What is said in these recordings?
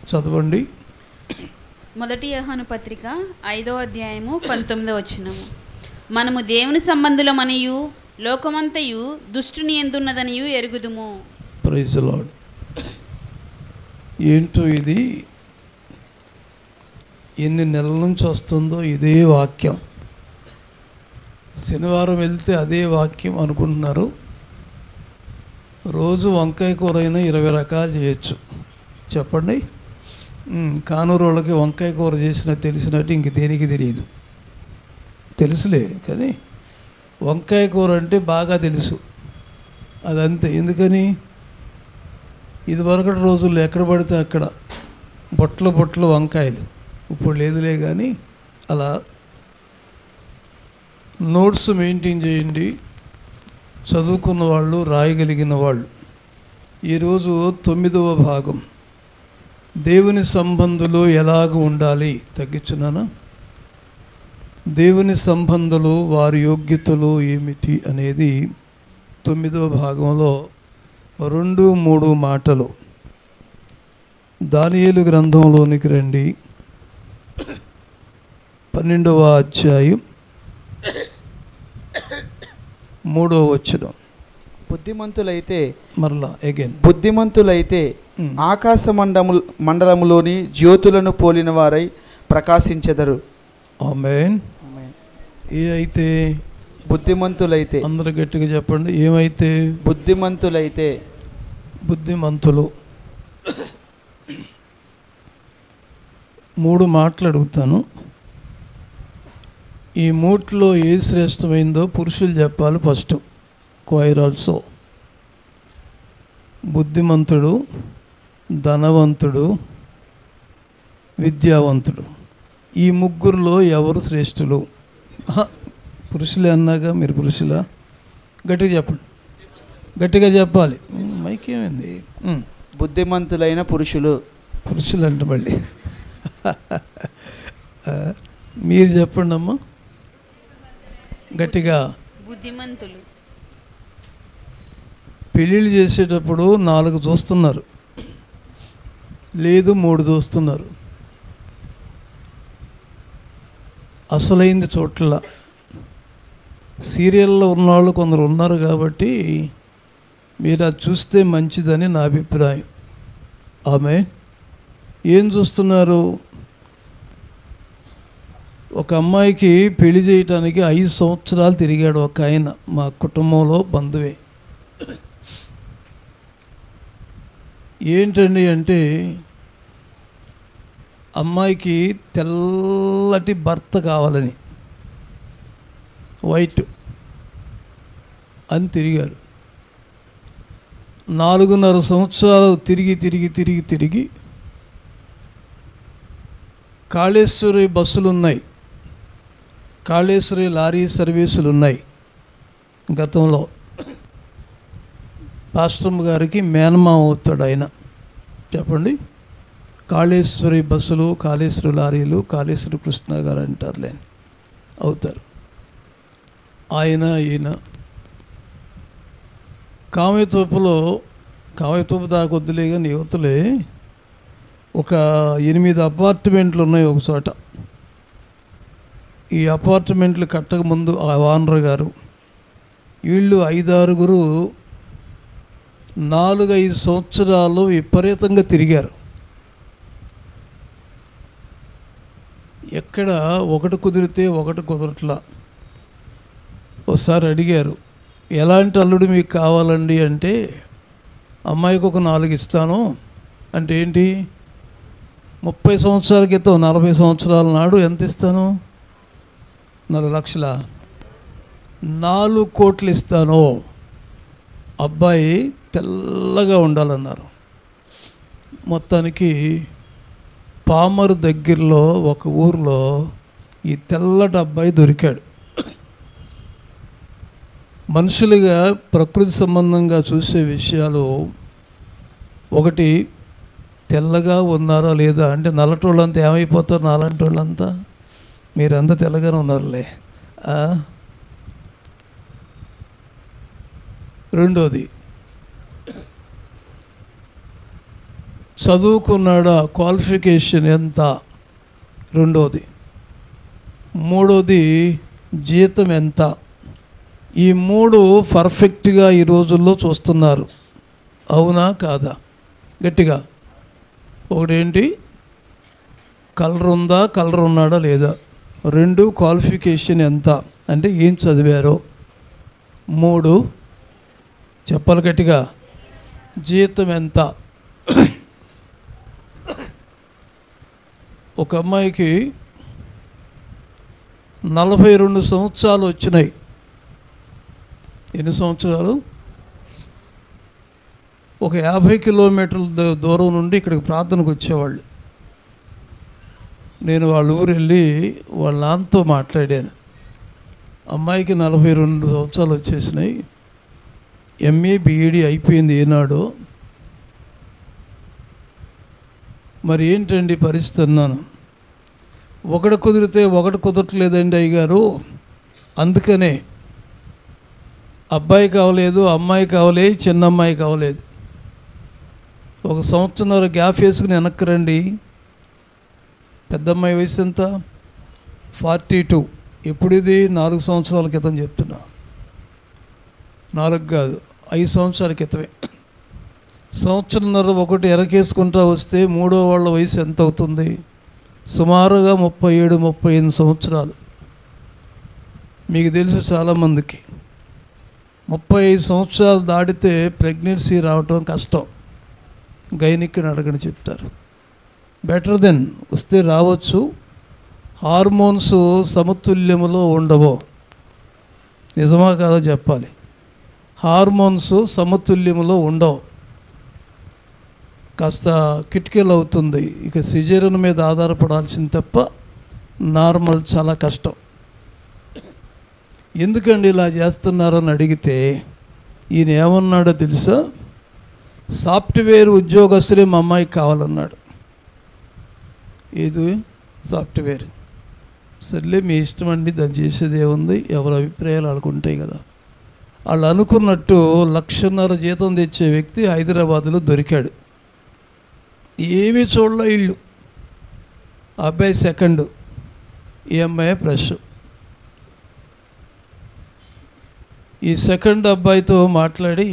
చదవండి. మొదటి యోహాను పత్రిక 5వ అధ్యాయము 19వ వచనము. మనము దేవుని సంబంధులమనియు లోకమంతయు దుష్టుని ఎందున్నదనియు ఎరుగుదుము. Praise the Lord. ఏంటో ఇది ఎన్ని నెలల నుంచి వస్తుందో ఇదే వాక్యం. శనివారం వెళ్తే అదే వాక్యం అనుకుంటున్నారు. రోజు వంకాయ కూర అయినా 20 రకాలు చేయొచ్చు. చెప్పండి. కానూరు వాళ్ళకి వంకాయ కూర చేసిన తెలిసినట్టు ఇంక దేనికి తెలియదు. తెలుసులే, కానీ వంకాయ కూర అంటే బాగా తెలుసు. అదంతే. ఎందుకని ఇది వరకటి రోజుల్లో ఎక్కడ పడితే అక్కడ బొట్లు వంకాయలు. ఇప్పుడు లేదులే, కానీ అలా నోట్స్ మెయింటైన్ చేయండి. చదువుకున్న వాళ్ళు, రాయగలిగిన వాళ్ళు. ఈరోజు 9వ భాగం, దేవుని సంబంధులు ఎలాగ ఉండాలి. తగ్గించున్నానా? దేవుని సంబంధులు, వారి యోగ్యతలు ఏమిటి అనేది 9వ భాగంలో 2-3 మాటలు. దానియేలు గ్రంథంలోనికి రండి. 12వ అధ్యాయం 3వ వచనం. బుద్ధిమంతులైతే ఆకాశ మండలములోని జ్యోతులను పోలిన వారై ప్రకాశించెదరు. ఆమేన్. ఏ అయితే? బుద్ధిమంతులైతే. అందరూ గట్టిగా చెప్పండి. ఏమైతే? బుద్ధిమంతులైతే. బుద్ధిమంతులు. 3 మాటలు అడుగుతాను. ఈ 3లో ఏది శ్రేష్టమైందో పురుషులు చెప్పాలి ఫస్ట్. Choir also. బుద్ధిమంతుడు, ధనవంతుడు, విద్యావంతుడు. ఈ 3లో ఎవరు శ్రేష్ఠులు? పురుషులే అన్నాగా, మీరు పురుషులా? గట్టిగా చెప్పండి. గట్టిగా చెప్పాలి. మైకేమైంది? బుద్ధిమంతులైన పురుషులు. పురుషులు అంటే మళ్ళీ మీరు చెప్పండి అమ్మా గట్టిగా. బుద్ధిమంతులు. పెళ్ళిళ్ళు చేసేటప్పుడు 4 చూస్తున్నారు, లేదు 3 చూస్తున్నారు. అసలైంది చోట్ల సీరియల్లో ఉన్నవాళ్ళు కొందరు ఉన్నారు కాబట్టి మీరు అది చూస్తే మంచిదని నా అభిప్రాయం. ఆమె ఏం చూస్తున్నారు? ఒక అమ్మాయికి పెళ్లి చేయటానికి 5 సంవత్సరాలు తిరిగాడు ఒక ఆయన, మా కుటుంబంలో బంధువే. ఏంటండి అంటే, అమ్మాయికి తెల్లటి భర్త కావాలని, వైట్ అని తిరిగారు. 4.5 సంవత్సరాలు తిరిగి కాళేశ్వరి బస్సులు ఉన్నాయి, కాళేశ్వరి లారీ సర్వీసులు ఉన్నాయి. గతంలో పాస్టమ్ గారికి మేనమామ అవుతాడు ఆయన. చెప్పండి. కాళేశ్వరి బస్సులు, కాళేశ్వరి లారీలు, కాళేశ్వరి కృష్ణ గారు అంటారులే, అవుతారు ఆయన. ఈయన కామేతోపు దాకా వద్దులే, కానీ యువతలే ఒక 8 అపార్ట్మెంట్లు ఉన్నాయి ఒక చోట. ఈ అపార్ట్మెంట్లు కట్టక ముందు ఆ ఓనర్ గారు వీళ్ళు 5-6 4-5 సంవత్సరాలు విపరీతంగా తిరిగారు. ఎక్కడ ఒకటి కుదిరితే ఒకటి కుదరట్లా. ఒకసారి అడిగారు, ఎలాంటి అల్లుడు మీకు కావాలండి అంటే, అమ్మాయికి ఒక 4 ఇస్తాను అంటే, ఏంటి 30 సంవత్సరాల క్రితం 40 సంవత్సరాల నాడు ఎంత ఇస్తాను? 4 లక్షల 4 కోట్లు ఇస్తాను. అబ్బాయి తెల్లగా ఉండాలన్నారు. మొత్తానికి పామరు దగ్గరలో ఒక ఊరిలో ఈ తెల్లటి అబ్బాయి దొరికాడు. మనుషులుగా ప్రకృతి సంబంధంగా చూసే విషయాలు, ఒకటి తెల్లగా ఉన్నారా లేదా అంటే, నల్లటోళ్ళంతా ఏమైపోతారు? నాలాంటి వాళ్ళంతా మీరంతా తెల్లగానే ఉన్నారులే. రెండోది, చదువుకున్నాడా, క్వాలిఫికేషన్ ఎంత, రెండోది. మూడోది జీతం ఎంత. ఈ మూడు పర్ఫెక్ట్గా ఈ రోజుల్లో చూస్తున్నారు. అవునా కాదా? గట్టిగా. ఒకటేంటి, కలర్ ఉందా, కలర్ ఉన్నాడా లేదా. రెండు, క్వాలిఫికేషన్ ఎంత అంటే ఏం చదివారో. మూడు, చెప్పాలి గట్టిగా, జీతం ఎంత. ఒక అమ్మాయికి 42 సంవత్సరాలు వచ్చినాయి. ఎన్ని సంవత్సరాలు? ఒక 50 కిలోమీటర్ల దూరం నుండి ఇక్కడికి ప్రార్థనకు వచ్చేవాళ్ళు. నేను వాళ్ళ ఊరు వెళ్ళి వాళ్ళ నాన్నతో మాట్లాడాను. అమ్మాయికి 42 సంవత్సరాలు వచ్చేసినాయి, ఎంఏ బీఈడి అయిపోయింది ఏనాడో, మరి ఏంటండి పరిస్థితి అన్నాను. ఒకటి కుదిరితే ఒకటి కుదరట్లేదండి అయ్యగారు, అందుకనే అబ్బాయి కావలేదు, అమ్మాయి కావలేదు, చిన్న అమ్మాయి కావలేదు. 1 సంవత్సరం గ్యాప్ వేసుకుని వెనక్కి రండి. పెద్దమ్మాయి వయసు ఎంత? 42. ఎప్పుడు ఇది? 4 సంవత్సరాల క్రితం చెప్తున్నా. 4 కాదు, 5 సంవత్సరాల క్రితమే. సంవత్సరంన్నర ఒకటి ఎరకేసుకుంటా వస్తే మూడో వాళ్ళ వయసు ఎంత అవుతుంది? సుమారుగా 37-38 సంవత్సరాలు. మీకు తెలుసు చాలామందికి 35 సంవత్సరాలు దాటితే ప్రెగ్నెన్సీ రావటం కష్టం. గైనిక్ని అడగని చెప్తారు. బెటర్ దెన్ వస్తే రావచ్చు, హార్మోన్స్ సమతుల్యములో ఉండవు. నిజమా కాదో చెప్పాలి. హార్మోన్స్ సమతుల్యములో ఉండవు, కాస్త కిటికీలు అవుతుంది. ఇక సిజేరియన్ మీద ఆధారపడాల్సింది తప్ప నార్మల్ చాలా కష్టం. ఎందుకండి ఇలా చేస్తున్నారని అడిగితే ఈయన ఏమన్నాడో తెలుసా? సాఫ్ట్వేర్ ఉద్యోగస్తులే మా అమ్మాయికి కావాలన్నాడు. ఏది సాఫ్ట్వేర్? సర్లే మీ ఇష్టం అండి, దాన్ని చేసేది ఏముంది, ఎవరి అభిప్రాయాలు అనుకుంటాయి కదా. వాళ్ళు అనుకున్నట్టు 1,50,000 జీతం తెచ్చే వ్యక్తి హైదరాబాదులో దొరికాడు. ఏమీ చూడలే ఇల్లు. అబ్బాయి సెకండ్, ఈ అమ్మాయి ప్లస్. ఈ సెకండ్ అబ్బాయితో మాట్లాడి,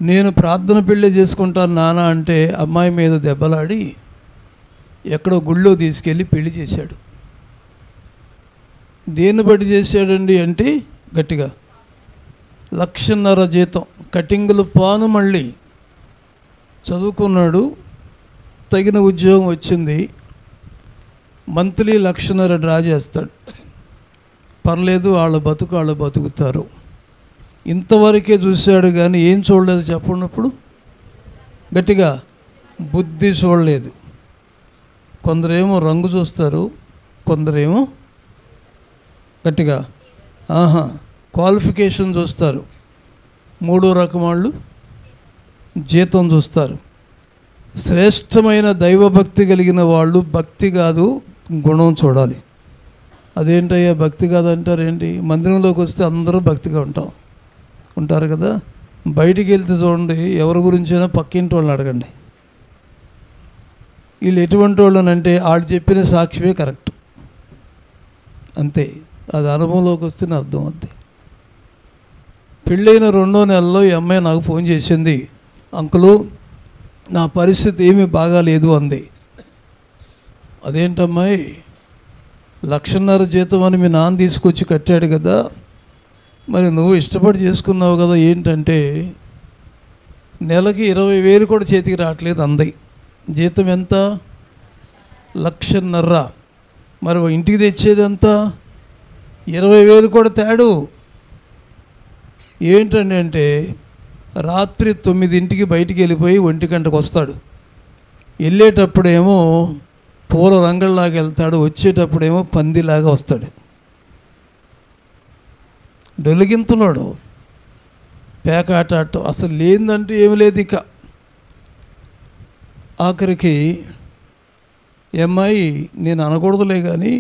నేను ప్రార్థన పెళ్ళి చేసుకుంటాను నాన్న అంటే అమ్మాయి మీద దెబ్బలాడి ఎక్కడో గుళ్ళో తీసుకెళ్ళి పెళ్లి చేశాడు. దేన్ని బట్టి చేశాడండి అంటే గట్టిగా 1,50,000 జీతం, కటింగులు పాను. మళ్ళీ చదువుకున్నాడు, తగిన ఉద్యోగం వచ్చింది, మంత్లీ 1,50,000 డ్రా చేస్తాడు. పర్లేదు, వాళ్ళు బతుకుతారు. ఇంతవరకే చూశాడు కానీ ఏం చూడలేదు చెప్పినప్పుడు గట్టిగా, బుద్ధి చూడలేదు. కొందరేమో రంగు చూస్తారు, కొందరేమో గట్టిగా క్వాలిఫికేషన్ చూస్తారు. మూడో రకం వాళ్ళు జీతం చూస్తారు. శ్రేష్టమైన దైవభక్తి కలిగిన వాళ్ళు భక్తి కాదు గుణం చూడాలి. అదేంటయ్యా భక్తి కాదంటారు ఏంటి? మందిరంలోకి వస్తే అందరూ భక్తిగా ఉంటారు కదా. బయటికి వెళ్తే చూడండి, ఎవరి గురించైనా పక్కింటి వాళ్ళని అడగండి, వీళ్ళు ఎటువంటి వాళ్ళని అంటే వాళ్ళు చెప్పిన సాక్ష్యమే కరెక్ట్, అంతే. అది అనుభవంలోకి వస్తేనే అర్థం అవుద్ది. పెళ్ళైన 2వ నెలలో ఈ అమ్మాయి నాకు ఫోన్ చేసింది, అంకులు నా పరిస్థితి ఏమీ బాగాలేదు అంది. అదేంటమ్మాయి, 1,50,000 జీతం అని మీ నాన్న తీసుకొచ్చి కట్టాడు కదా, మరి నువ్వు ఇష్టపడి చేసుకున్నావు కదా, ఏంటంటే నెలకి 20,000 కూడా చేతికి రావట్లేదు అంది. జీతం ఎంత? 1,50,000. మరి ఇంటికి తెచ్చేది ఎంత? 20,000 కూడా తేడు. ఏంటండి అంటే రాత్రి 9ంటికి బయటికి వెళ్ళిపోయి 1 గంటకు వస్తాడు. వెళ్ళేటప్పుడేమో పూల రంగల్లాగా వెళ్తాడు, వచ్చేటప్పుడేమో పందిలాగా వస్తాడు. డొలిగింతున్నాడు, పేకాట ఆట అసలు లేదంటూ ఏమి లేదు. ఇక ఆఖరికి అమ్మాయి, నేను అనకూడదులే కానీ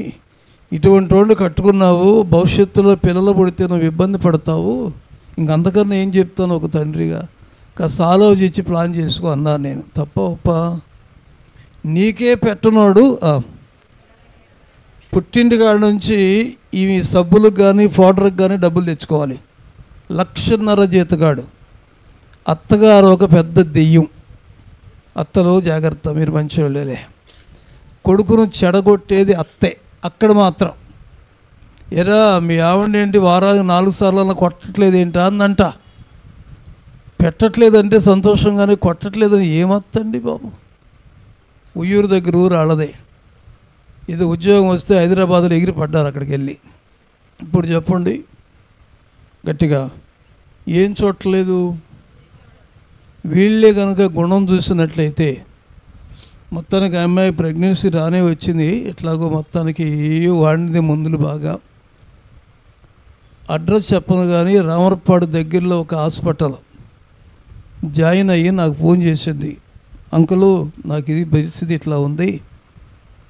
ఇటువంటి వాళ్ళు కట్టుకున్నావు, భవిష్యత్తులో పిల్లలు పుడితే నువ్వు ఇబ్బంది పడతావు, ఇంకంతకన్నా ఏం చెప్తాను ఒక తండ్రిగా, కాస్త ఆలోచించి ప్లాన్ చేసుకో అన్నాను నేను. తప్ప ఒప్ప నీకే పెట్టనోడు పుట్టింటి కాడ నుంచి ఈ సబ్బులకు కానీ పౌడర్కి కానీ డబ్బులు తెచ్చుకోవాలి. 1,50,000 జీతగాడు. అత్తగారు ఒక పెద్ద దెయ్యం. అత్తలో జాగ్రత్త, మీరు మంచివాళ్ళేలే. కొడుకును చెడగొట్టేది అత్తే. అక్కడ మాత్రం ఎరా మీ ఆవిడేంటి వారానికి 4 సార్లు కొట్టట్లేదు ఏంటా అందంట. పెట్టట్లేదంటే సంతోషంగానే, కొట్టట్లేదని ఏమత్తండి బాబు. ఉయ్యూరు దగ్గర ఊరు వాళ్ళదే. ఇది ఉద్యోగం వస్తే హైదరాబాద్లో ఎగిరి పడ్డారు అక్కడికి వెళ్ళి. ఇప్పుడు చెప్పండి గట్టిగా, ఏం చూడట్లేదు? వీళ్ళే కనుక గుణం చూసినట్లయితే మొత్తానికి అమ్మాయి ప్రెగ్నెన్సీ రానే వచ్చింది. ఎట్లాగో మొత్తానికి వాడినది మందులు బాగా. అడ్రస్ చెప్పను కానీ రామర్పాడు దగ్గరలో ఒక హాస్పిటల్ జాయిన్ అయ్యి నాకు ఫోన్ చేసింది. అంకులు నాకు ఇది పరిస్థితి ఇట్లా ఉంది,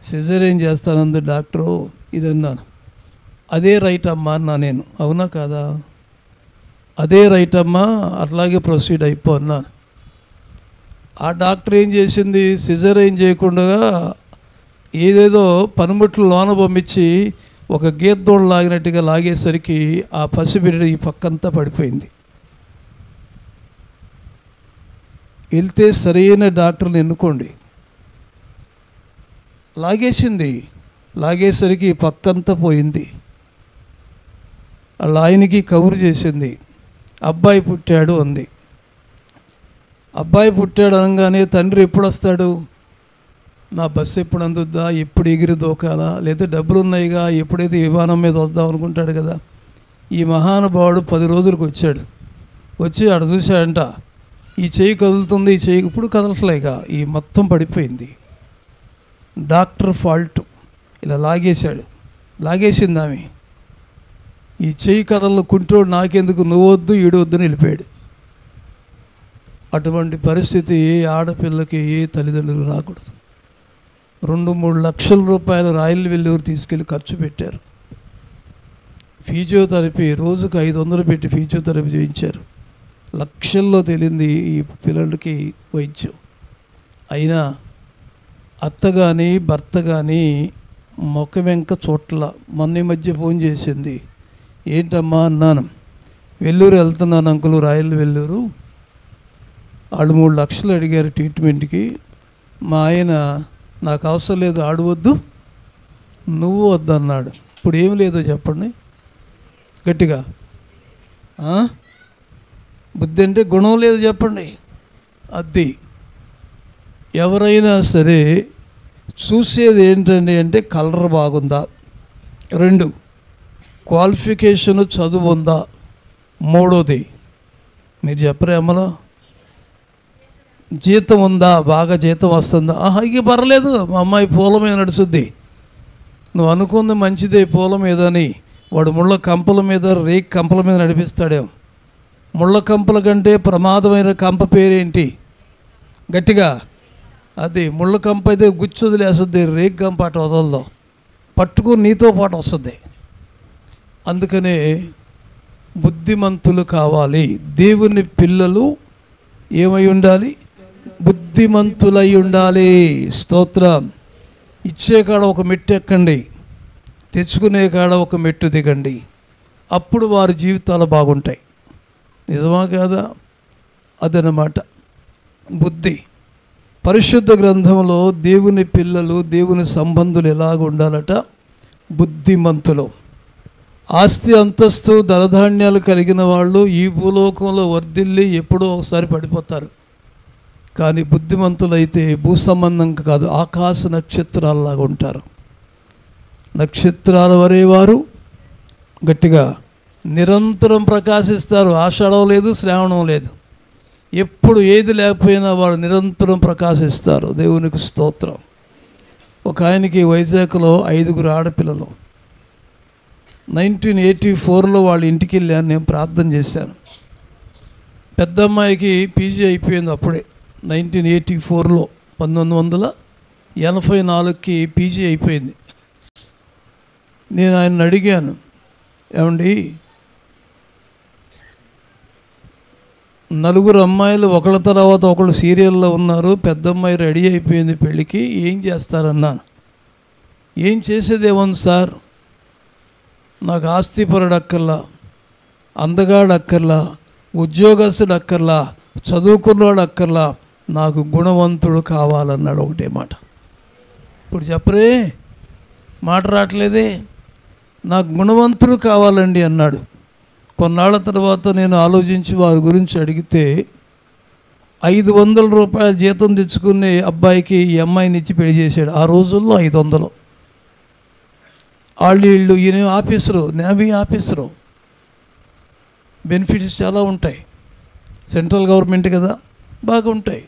సిజేరియన్ చేస్తానంది డాక్టరు ఇది అన్నాను. అదే రైట్ అమ్మా అన్నా నేను. అవునా కాదా? అదే రైట్ అమ్మా, అట్లాగే ప్రొసీడ్ అయిపో అన్నాను. ఆ డాక్టర్ ఏం చేసింది, సిజేరియన్ చేయకుండా ఏదేదో పనిముట్లు లోన పంపించి ఒక గీతోడు లాగినట్టుగా లాగేసరికి ఆ పసిబిడ్డ ఈ పక్కంతా పడిపోయింది. వెళ్తే సరైన డాక్టర్ని ఎన్నుకోండి. లాగేసింది. లాగేసరికి ఈ పక్కంతా పోయింది. వాళ్ళ ఆయనకి కబురు చేసింది, అబ్బాయి పుట్టాడు అంది. అబ్బాయి పుట్టాడు అనగానే తండ్రి ఎప్పుడు వస్తాడు, నా బస్సు ఎప్పుడు అందుద్దా, ఎప్పుడు ఎగిరి దూకాలా, లేదా డబ్బులు ఉన్నాయిగా ఎప్పుడైతే విమానం మీద వద్దాం అనుకుంటాడు కదా. ఈ మహానుభావుడు 10 రోజులకు వచ్చాడు. వచ్చి ఆడ చూశాడంట, ఈ చెయ్యి కదులుతుంది, ఈ చెయ్యి ఇప్పుడు కదలట్లేక ఈ మొత్తం పడిపోయింది. Doctor fault. ఇలా లాగేశాడు. లాగేసింది ఆమె. ఈ చెయ్యి కథల్లో కుంటోడు నాకెందుకు, నువ్వు వద్దు ఈడు వద్దని వెళ్ళిపోయాడు. అటువంటి పరిస్థితి ఏ ఆడపిల్లకి ఏ తల్లిదండ్రులు రాకూడదు. 2-3 లక్షల రూపాయలు రాయల్ వెల్లూరు తీసుకెళ్ళి ఖర్చు పెట్టారు. ఫిజియోథెరపీ రోజుకు 500 పెట్టి ఫిజియోథెరపీ చేయించారు. లక్షల్లో తెలియంది ఈ పిల్లలకి వైద్యం. అయినా అత్త కానీ భర్త కానీ మొక్క వెంక చోట్ల. మొన్న మధ్య ఫోన్ చేసింది, ఏంటమ్మా అన్నాను. వెల్లూరు వెళ్తున్నాను అంకులు, రాయల్ వెల్లూరు. వాళ్ళు 3 లక్షలు అడిగారు ట్రీట్మెంట్కి. మా ఆయన నాకు అవసరం లేదు, ఆడవద్దు నువ్వు వద్దన్నాడు. ఇప్పుడు ఏం లేదో చెప్పండి గట్టిగా. బుద్ధి అంటే గుణం లేదు చెప్పండి. అది ఎవరైనా సరే చూసేది ఏంటండి అంటే కలర్ బాగుందా, 2 క్వాలిఫికేషన్ చదువు ఉందా, 3వది మీరు చెప్పరే అమ్మలో జీతం ఉందా, బాగా జీతం వస్తుందా. ఇక పర్లేదు మా అమ్మాయి పూల మీద నడుచుద్ది, నువ్వు అనుకుంది మంచిదే పూల మీద అని. వాడు ముళ్ళ కంపల మీద రేక్ కంపల మీద నడిపిస్తాడేమో. ముళ్ళ కంపల కంటే ప్రమాదమైన కంప పేరేంటి గట్టిగా? అది ముళ్ళ కంప అయితే గుచ్చి వదిలేస్తుంది, రేక్ కంప అటు వదలదు, పట్టుకుని నీతో పాటు వస్తుంది. అందుకనే బుద్ధిమంతులు కావాలి. దేవుని పిల్లలు ఏమై ఉండాలి? బుద్ధిమంతులై ఉండాలి. స్తోత్రం. ఇచ్చే కాడ ఒక మెట్టు ఎక్కండి, తెచ్చుకునే కాడ ఒక మెట్టు దిగండి. అప్పుడు వారి జీవితాలు బాగుంటాయి. నిజమా కాదా? అదనమాట బుద్ధి. పరిశుద్ధ గ్రంథంలో దేవుని పిల్లలు, దేవుని సంబంధులు ఎలాగ ఉండాలట? బుద్ధిమంతులు. ఆస్తి అంతస్తు ధనధాన్యాలు కలిగిన వాళ్ళు ఈ భూలోకంలో వర్ధిల్లి ఎప్పుడో ఒకసారి పడిపోతారు. కానీ బుద్ధిమంతులైతే భూ సంబంధం కాదు, ఆకాశ నక్షత్రాలలాగా ఉంటారు. నక్షత్రాల వరే వారు గట్టిగా నిరంతరం ప్రకాశిస్తారు. ఆషాఢం లేదు, శ్రావణం లేదు, ఎప్పుడు ఏది లేకపోయినా వాడు నిరంతరం ప్రకాశిస్తారు. దేవునికి స్తోత్రం. ఒక ఆయనకి వైజాగ్లో 5 ఆడపిల్లలు. 1984లో వాళ్ళ ఇంటికి వెళ్ళాను, నేను ప్రార్థన చేశాను. పెద్ద అమ్మాయికి పీజీ అయిపోయింది అప్పుడే 1984లో. 1984కి పీజీ అయిపోయింది. నేను ఆయన అడిగాను, ఏమండి నలుగురు అమ్మాయిలు ఒకళ్ళ తర్వాత ఒకళ్ళు సీరియల్లో ఉన్నారు. పెద్ద అమ్మాయి రెడీ అయిపోయింది పెళ్ళికి. ఏం చేస్తారన్నాను. ఏం చేసేదేముంది సార్, నాకు ఆస్తిపరుడు అక్కర్లా, అందగాడు అక్కర్లా, ఉద్యోగస్తుడు అక్కర్లా, చదువుకున్నవాడు అక్కర్లా, నాకు గుణవంతుడు కావాలన్నాడు. ఒకటే మాట. ఇప్పుడు చెప్పరే, మాట రావట్లేదే. నాకు గుణవంతుడు కావాలండి అన్నాడు. కొన్నాళ్ళ తర్వాత నేను ఆలోచించి వారి గురించి అడిగితే 500 రూపాయల జీతం తెచ్చుకునే అబ్బాయికి ఈ అమ్మాయిని ఇచ్చి పెళ్లి చేశాడు. ఆ రోజుల్లో 500. వీళ్ళు ఈయన ఆఫీసరు, నేవీ ఆఫీసరు, బెనిఫిట్స్ చాలా ఉంటాయి, సెంట్రల్ గవర్నమెంట్ కదా, బాగా ఉంటాయి.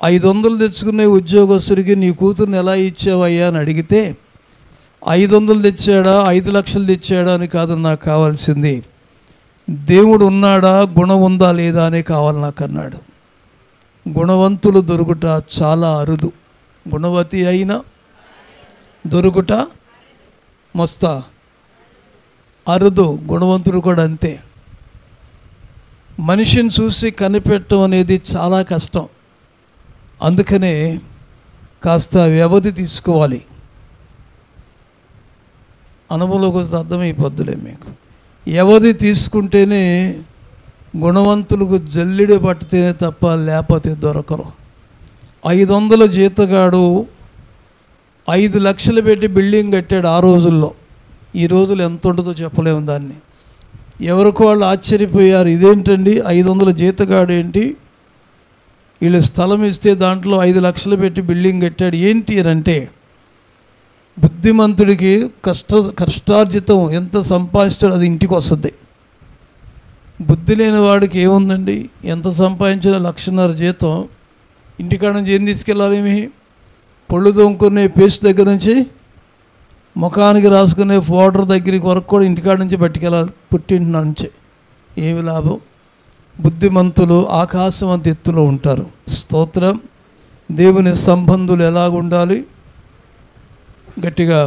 500 తెచ్చుకునే ఉద్యోగస్తుడికి నీ కూతుర్ని ఎలా ఇచ్చావయ్యా అని అడిగితే 500 తెచ్చాడా 5 లక్షలు తెచ్చాడా అని కాదు నాకు కావాల్సింది, దేవుడు ఉన్నాడా, గుణం ఉందా లేదా అని కావాలి నాకు అన్నాడు. గుణవంతులు దొరుకుట చాలా అరుదు. గుణవతి అయినా దొరుకుట మస్తా అరుదు. గుణవంతుడు కూడా అంతే. మనిషిని చూసి కనిపెట్టడం అనేది చాలా కష్టం. అందుకనే కాస్త వ్యవధి తీసుకోవాలి. అనుభవంలోకి వస్తే అర్థమైపోద్దులే మీకు. వ్యవధి తీసుకుంటేనే గుణవంతులకు జల్లిడి పట్టితేనే తప్ప లేకపోతే దొరకరు. 500 జీతగాడు 5 లక్షలు పెట్టి బిల్డింగ్ కట్టాడు ఆ రోజుల్లో. ఈ రోజులు ఎంత ఉంటుందో చెప్పలేము దాన్ని. ఎవరికి వాళ్ళు ఆశ్చర్యపోయారు, ఇదేంటండి 500 జీతగాడు ఏంటి, వీళ్ళు స్థలం ఇస్తే దాంట్లో 5 లక్షలు పెట్టి బిల్డింగ్ కట్టాడు ఏంటి అని అంటే, బుద్ధిమంతుడికి కష్టార్జితం ఎంత సంపాదిస్తాడో అది ఇంటికి వస్తుంది. బుద్ధి లేని వాడికి ఏముందండి, ఎంత సంపాదించిన 1,50,000 జీతం ఇంటికాడ నుంచి ఏం తీసుకెళ్ళాలి? ఏమి పళ్ళు తోముకునే పేస్ట్ దగ్గర నుంచి ముఖానికి రాసుకునే పౌడర్ దగ్గరికి వరకు కూడా ఇంటికాడ నుంచి పట్టుకెళ్ళాలి, పుట్టింటి నుంచి. ఏమి లాభం? బుద్ధిమంతులు ఆకాశం అంత ఎత్తులో ఉంటారు. స్తోత్రం. దేవుని సంబంధులు ఎలాగుండాలి? గట్టిగా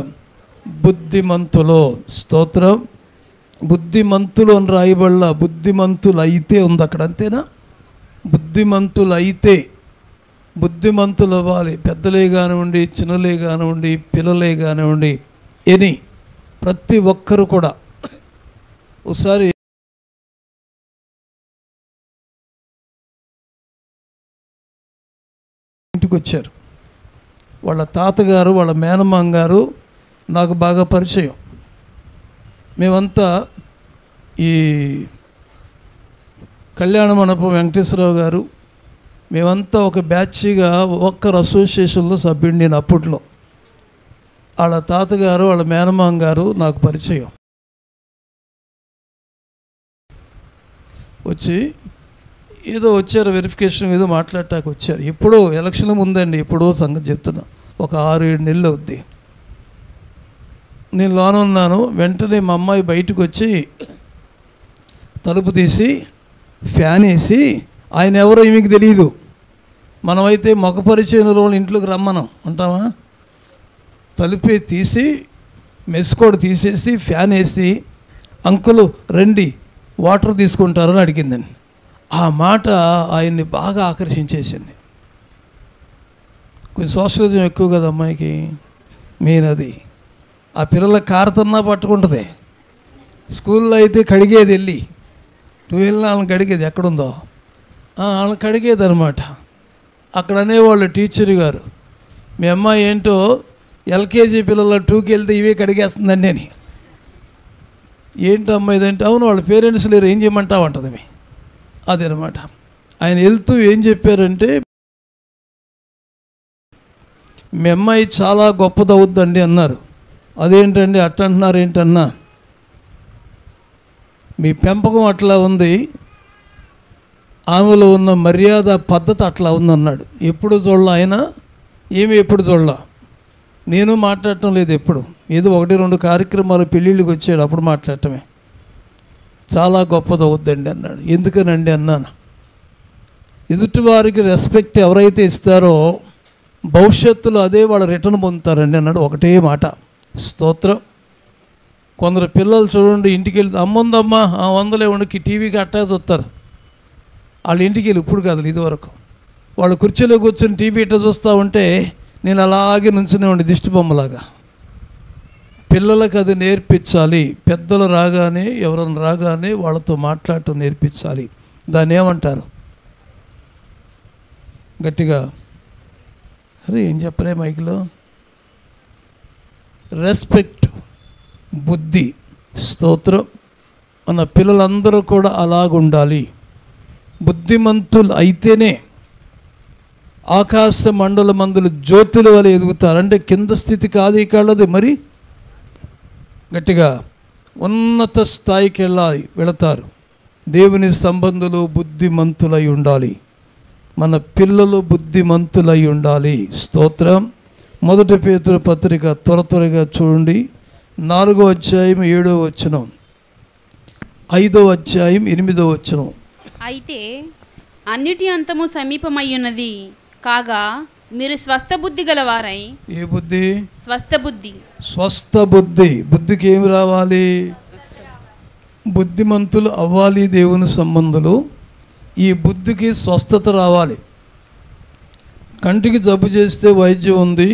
బుద్ధిమంతులో. స్తోత్రం. బుద్ధిమంతులు అని రాయబడలా, బుద్ధిమంతులు అయితే ఉంది అక్కడ, అంతేనా? బుద్ధిమంతులు అయితే, బుద్ధిమంతులు అవ్వాలి. పెద్దలే కానివ్వండి, చిన్నలే కానివ్వండి, పిల్లలే కానివ్వండి, ఎనీ ప్రతి ఒక్కరు కూడా. ఒకసారి ఇంటికి వచ్చారు. వాళ్ళ తాతగారు, వాళ్ళ మేనమామ గారు నాకు బాగా పరిచయం. మేమంతా ఈ కళ్యాణ మండపం వెంకటేశ్వరరావు గారు, మేమంతా ఒక బ్యాచ్గా ఒక్కరు అసోసియేషన్లో సభ్యుడు నేను అప్పట్లో. వాళ్ళ తాతగారు, వాళ్ళ మేనమామ గారు నాకు పరిచయం. వచ్చి ఏదో వచ్చారు, వెరిఫికేషన్ ఏదో మాట్లాడటానికి వచ్చారు. ఎప్పుడో ఎలక్షన్ ముందండి, ఎప్పుడో సంగతి చెప్తున్నా, ఒక 6-7 నెలలు అవుద్ది. నేను లోన ఉన్నాను. వెంటనే మా అమ్మాయి బయటకు వచ్చి తలుపు తీసి ఫ్యాన్ వేసి, ఆయన ఎవరో మీకు తెలియదు, మనమైతే మొగ పరిచయం రోజులు ఇంట్లోకి రమ్మనం అంటామా, తలుపే తీసి మెస్ కూడా తీసేసి ఫ్యాన్ వేసి, అంకులు రండి వాటర్ తీసుకుంటారని అడిగిందండి. ఆ మాట ఆయన్ని బాగా ఆకర్షించేసింది. కొంచెం సోషలిజం ఎక్కువ కదా అమ్మాయికి, మెయిన్ అది. ఆ పిల్లల కారుతున్నా పట్టుకుంటుంది. స్కూల్లో అయితే కడిగేది, వెళ్ళి 2 వాళ్ళని కడిగేది ఎక్కడుందో వాళ్ళని కడిగేది అనమాట. అక్కడ అనేవాళ్ళు టీచర్ గారు, మీ అమ్మాయి ఏంటో ఎల్కేజీ పిల్లల 2కి వెళ్తే ఇవే కడిగేస్తుందండి అని. ఏంటి అమ్మాయి ఇదంటే, అవును వాళ్ళ పేరెంట్స్ లేరు, ఏం చేయమంటావు అంటుంది. అదనమాట. ఆయన వెళ్తూ ఏం చెప్పారంటే, మీ అమ్మాయి చాలా గొప్పదవుద్దండి అన్నారు. అదేంటండి అట్ట అంటున్నారు ఏంటన్నా, మీ పెంపకం అట్లా ఉంది, ఆమెలో ఉన్న మర్యాద పద్ధతి అట్లా ఉందన్నాడు. ఎప్పుడు చూడలా ఆయన, ఏమి ఎప్పుడు చూడలా. నేను మాట్లాడటం లేదు ఎప్పుడు, ఏదో 1-2 కార్యక్రమాలు పెళ్ళిళ్ళకి వచ్చాడు, అప్పుడు మాట్లాడటమే. చాలా గొప్పది అవుద్దండి అన్నాడు. ఎందుకనండి అన్నాను, ఎదుటివారికి రెస్పెక్ట్ ఎవరైతే ఇస్తారో భవిష్యత్తులో అదే వాళ్ళు రిటర్న్ పొందుతారండి అన్నాడు. ఒకటే మాట. స్తోత్రం. కొందరు పిల్లలు చూడండి, ఇంటికి వెళ్తే అమ్ముందమ్మా 100 టీవీకి అట్టా చూస్తారు, వాళ్ళ ఇంటికి వెళ్ళి ఇప్పుడు కాదు ఇదివరకు వాళ్ళు కుర్చీలో కూర్చొని టీవీ ఇట్లా చూస్తూ ఉంటే నేను అలాగే నుంచునే ఉండి దిష్టి బొమ్మలాగా. పిల్లలకు అది నేర్పించాలి. పెద్దలు రాగానే ఎవరైనా రాగానే వాళ్ళతో మాట్లాడటం నేర్పించాలి. దాన్ని ఏమంటారు? గట్టిగా అరే ఏం చెప్పరే మైక్లో? రెస్పెక్ట్, బుద్ధి. స్తోత్రం. మన పిల్లలందరూ కూడా అలాగుండాలి. బుద్ధిమంతులు అయితేనే ఆకాశ మండల మందులు జ్యోతుల వల్ల ఎదుగుతారు. అంటే కింద స్థితి కాదు ఈ కళ్ళది, మరి గట్టిగా ఉన్నత స్థాయికి వెళతారు. దేవుని సంబంధులు బుద్ధిమంతులై ఉండాలి. మన పిల్లలు బుద్ధిమంతులై ఉండాలి. స్తోత్రం. 1 పేతురు పత్రిక త్వరగా చూడండి. 4వ అధ్యాయం 7వ వచనం, 5వ అధ్యాయం 8వ వచనం. అయితే అన్నిటి అంతము సమీపమయ్యున్నది కాగా మీరు స్వస్థ బుద్ధి గలవారై. ఏ బుద్ధి? స్వస్థ బుద్ధి. స్వస్థ బుద్ధి. బుద్ధికి ఏమి రావాలి? బుద్ధిమంతులు అవ్వాలి దేవుని సంబంధులు. ఈ బుద్ధికి స్వస్థత రావాలి. కంటికి జబ్బు చేస్తే వైద్యం ఉంది,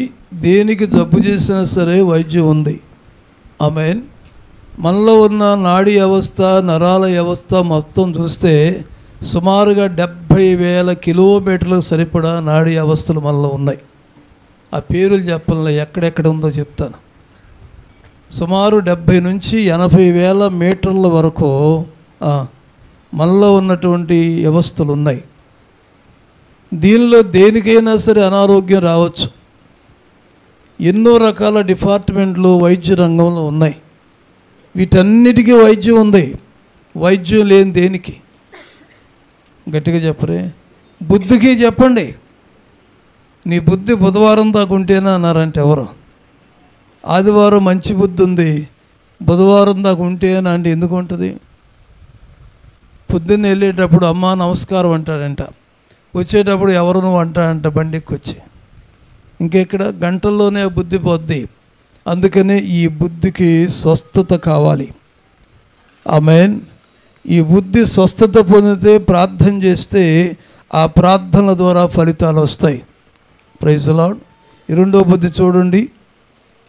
దేనికి జబ్బు చేసినా సరే వైద్యం ఉంది. ఆమేన్. మనలో ఉన్న నాడీ వ్యవస్థ, నరాల వ్యవస్థ మొత్తం చూస్తే సుమారుగా 70,000 కిలోమీటర్లకు సరిపడా నాడీ వ్యవస్థలు మనలో ఉన్నాయి. ఆ పేర్లు చెప్పాలి, ఎక్కడెక్కడ ఉందో చెప్తాను. సుమారు 70 నుంచి 80,000 మీటర్ల వరకు మనలో ఉన్నటువంటి వ్యవస్థలు ఉన్నాయి. దీనిలో దేనికైనా సరే అనారోగ్యం రావచ్చు. ఎన్నో రకాల డిపార్ట్మెంట్లు వైద్య రంగంలో ఉన్నాయి. వీటన్నిటికీ వైద్యం ఉంది. వైద్యం లేని దేనికి? గట్టిగా చెప్పరే. బుద్ధికి చెప్పండి. నీ బుద్ధి బుధవారం దాకా ఉంటేనా అన్నారంటే ఎవరు? ఆదివారం మంచి బుద్ధి ఉంది, బుధవారం దాకా ఉంటేనా అంటే ఎందుకు ఉంటుంది? పొద్దున్న వెళ్ళేటప్పుడు అమ్మ నమస్కారం అంటాడంట, వచ్చేటప్పుడు ఎవరు నువ్వు అంటాడంట బండికి వచ్చి. ఇంకెక్కడ గంటల్లోనే బుద్ధి పోద్ది. అందుకనే ఈ బుద్ధికి స్వస్థత కావాలి. ఆమేన్. ఈ బుద్ధి స్వస్థత పొందితే ప్రార్థన చేస్తే ఆ ప్రార్థనల ద్వారా ఫలితాలు వస్తాయి. Praise the Lord. ఈ రెండో బుద్ధి చూడండి,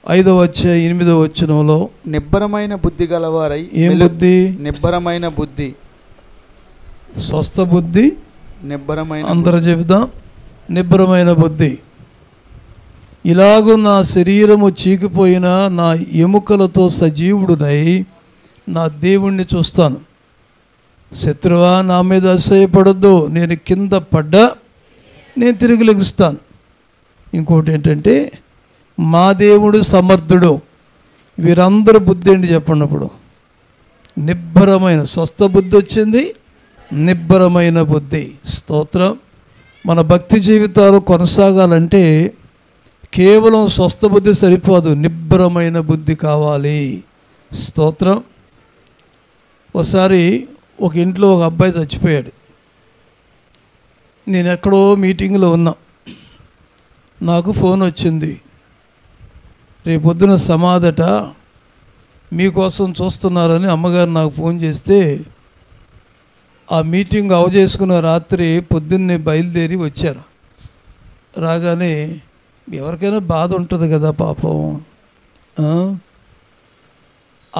5వ అధ్యాయం 8వ వచనంలో. నిబ్బరమైన బుద్ధి గలవారై. ఏం బుద్ధి? నిబ్బరమైన బుద్ధి. స్వస్థ బుద్ధి. నిబ్బరమైన. అందరూ చెబుదాం, నిబ్బరమైన బుద్ధి. ఇలాగూ నా శరీరము చీకిపోయినా నా ఎముకలతో సజీవుడునై నా దేవుణ్ణి చూస్తాను. శత్రువా నా మీద అసహ్యపడద్దు, నేను కింద పడ్డా నేను తిరిగి లెగుస్తాను. ఇంకోటి ఏంటంటే మా దేవుడు సమర్థుడు. వీరందరూ బుద్ధి ఏంటి చెప్పినప్పుడు? నిబ్బరమైన. స్వస్థ బుద్ధి వచ్చింది, నిబ్బరమైన బుద్ధి. స్తోత్రం. మన భక్తి జీవితాలు కొనసాగాలంటే కేవలం స్వస్థ బుద్ధి సరిపోదు, నిబ్బరమైన బుద్ధి కావాలి. స్తోత్రం. ఒకసారి ఒక ఇంట్లో ఒక అబ్బాయి చచ్చిపోయాడు. నేను ఎక్కడో మీటింగ్లో ఉన్నా, నాకు ఫోన్ వచ్చింది, రేపొద్దున సమాధట మీకోసం చూస్తున్నారని అమ్మగారు నాకు ఫోన్ చేస్తే ఆ మీటింగ్ అవజేసుకున్న రాత్రి పొద్దున్నే బయలుదేరి వచ్చారు. రాగానే ఎవరికైనా బాధ ఉంటుంది కదా పాపం. ఆ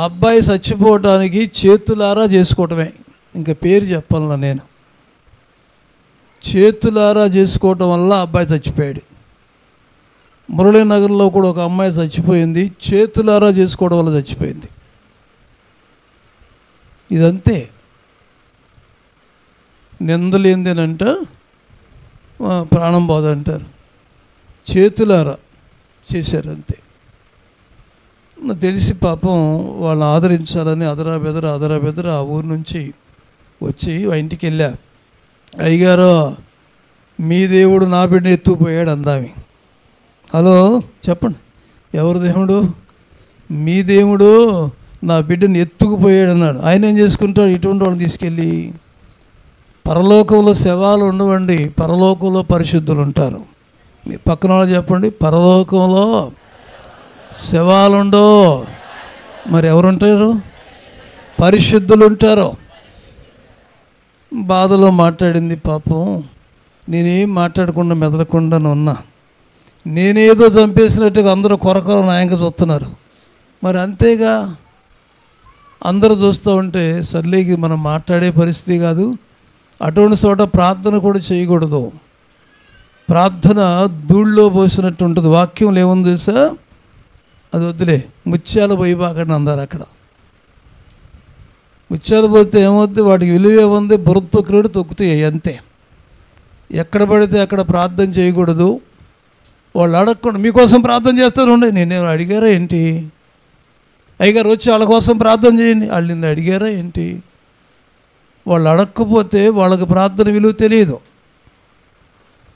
అబ్బాయి చచ్చిపోవటానికి చేతులారా చేసుకోవటమే, ఇంకా పేరు చెప్పాలన్నా నేను. చేతులారా చేసుకోవటం వల్ల అబ్బాయి చచ్చిపోయాడు. మురళీనగర్లో కూడా ఒక అమ్మాయి చచ్చిపోయింది, చేతులారా చేసుకోవడం వల్ల చచ్చిపోయింది. ఇదంతే. నిందలేందేనంట ప్రాణం బాధ అంటారు. చేతులారా చేశారు అంతే. నాకు తెలిసి పాపం వాళ్ళని ఆదరించాలని అదరా ఆ ఊరు నుంచి వచ్చి ఆ ఇంటికి వెళ్ళా. అయ్యగారు మీ దేవుడు నా బిడ్డ ఎత్తుకుపోయాడు అందామి. హలో చెప్పండి, ఎవరు దేవుడు? మీ దేవుడు నా బిడ్డని ఎత్తుకుపోయాడు అన్నాడు. ఆయన ఏం చేసుకుంటాడు? ఇటువంటి వాళ్ళని తీసుకెళ్ళి. పరలోకంలో శవాలు ఉండవండి, పరలోకంలో పరిశుద్ధులు ఉంటారు. మీ పక్కన వాళ్ళు చెప్పండి, పరలోకంలో శవాలుండో, మరి ఎవరుంటారు? పరిశుద్ధులు ఉంటారు. బాధలో మాట్లాడింది. పాపం నేనేం మాట్లాడకుండా మెదలకుండా ఉన్నా. నేనేదో చంపేసినట్టుగా అందరూ కొరకొర న్యాయంగా చూస్తున్నారు. మరి అంతేగా, అందరూ చూస్తూ ఉంటే సర్లేకి మనం మాట్లాడే పరిస్థితి కాదు. అటువంటి చోట ప్రార్థన కూడా చేయకూడదు. ప్రార్థన ధూళ్ళలో పోసినట్టు ఉంటుంది. వాక్యం ఏముంది తెలుసా? అది వద్దులే, ముత్యాలు పోయి బాకండి అందరు. అక్కడ ముత్యాలు పోతే ఏమవుద్ది? వాటికి విలువ ఏముంది? బురద క్రీడు తొక్కుతాయి అంతే. ఎక్కడ పడితే అక్కడ ప్రార్థన చేయకూడదు. వాళ్ళు అడగకుండా మీకోసం ప్రార్థన చేస్తారు ఉండే. నేనేమో అడిగారా ఏంటి? అయ్యగారు వచ్చి వాళ్ళ కోసం ప్రార్థన చేయండి. వాళ్ళు నిన్ను అడిగారా ఏంటి? వాళ్ళు అడగకపోతే వాళ్ళకి ప్రార్థన విలువ తెలియదు.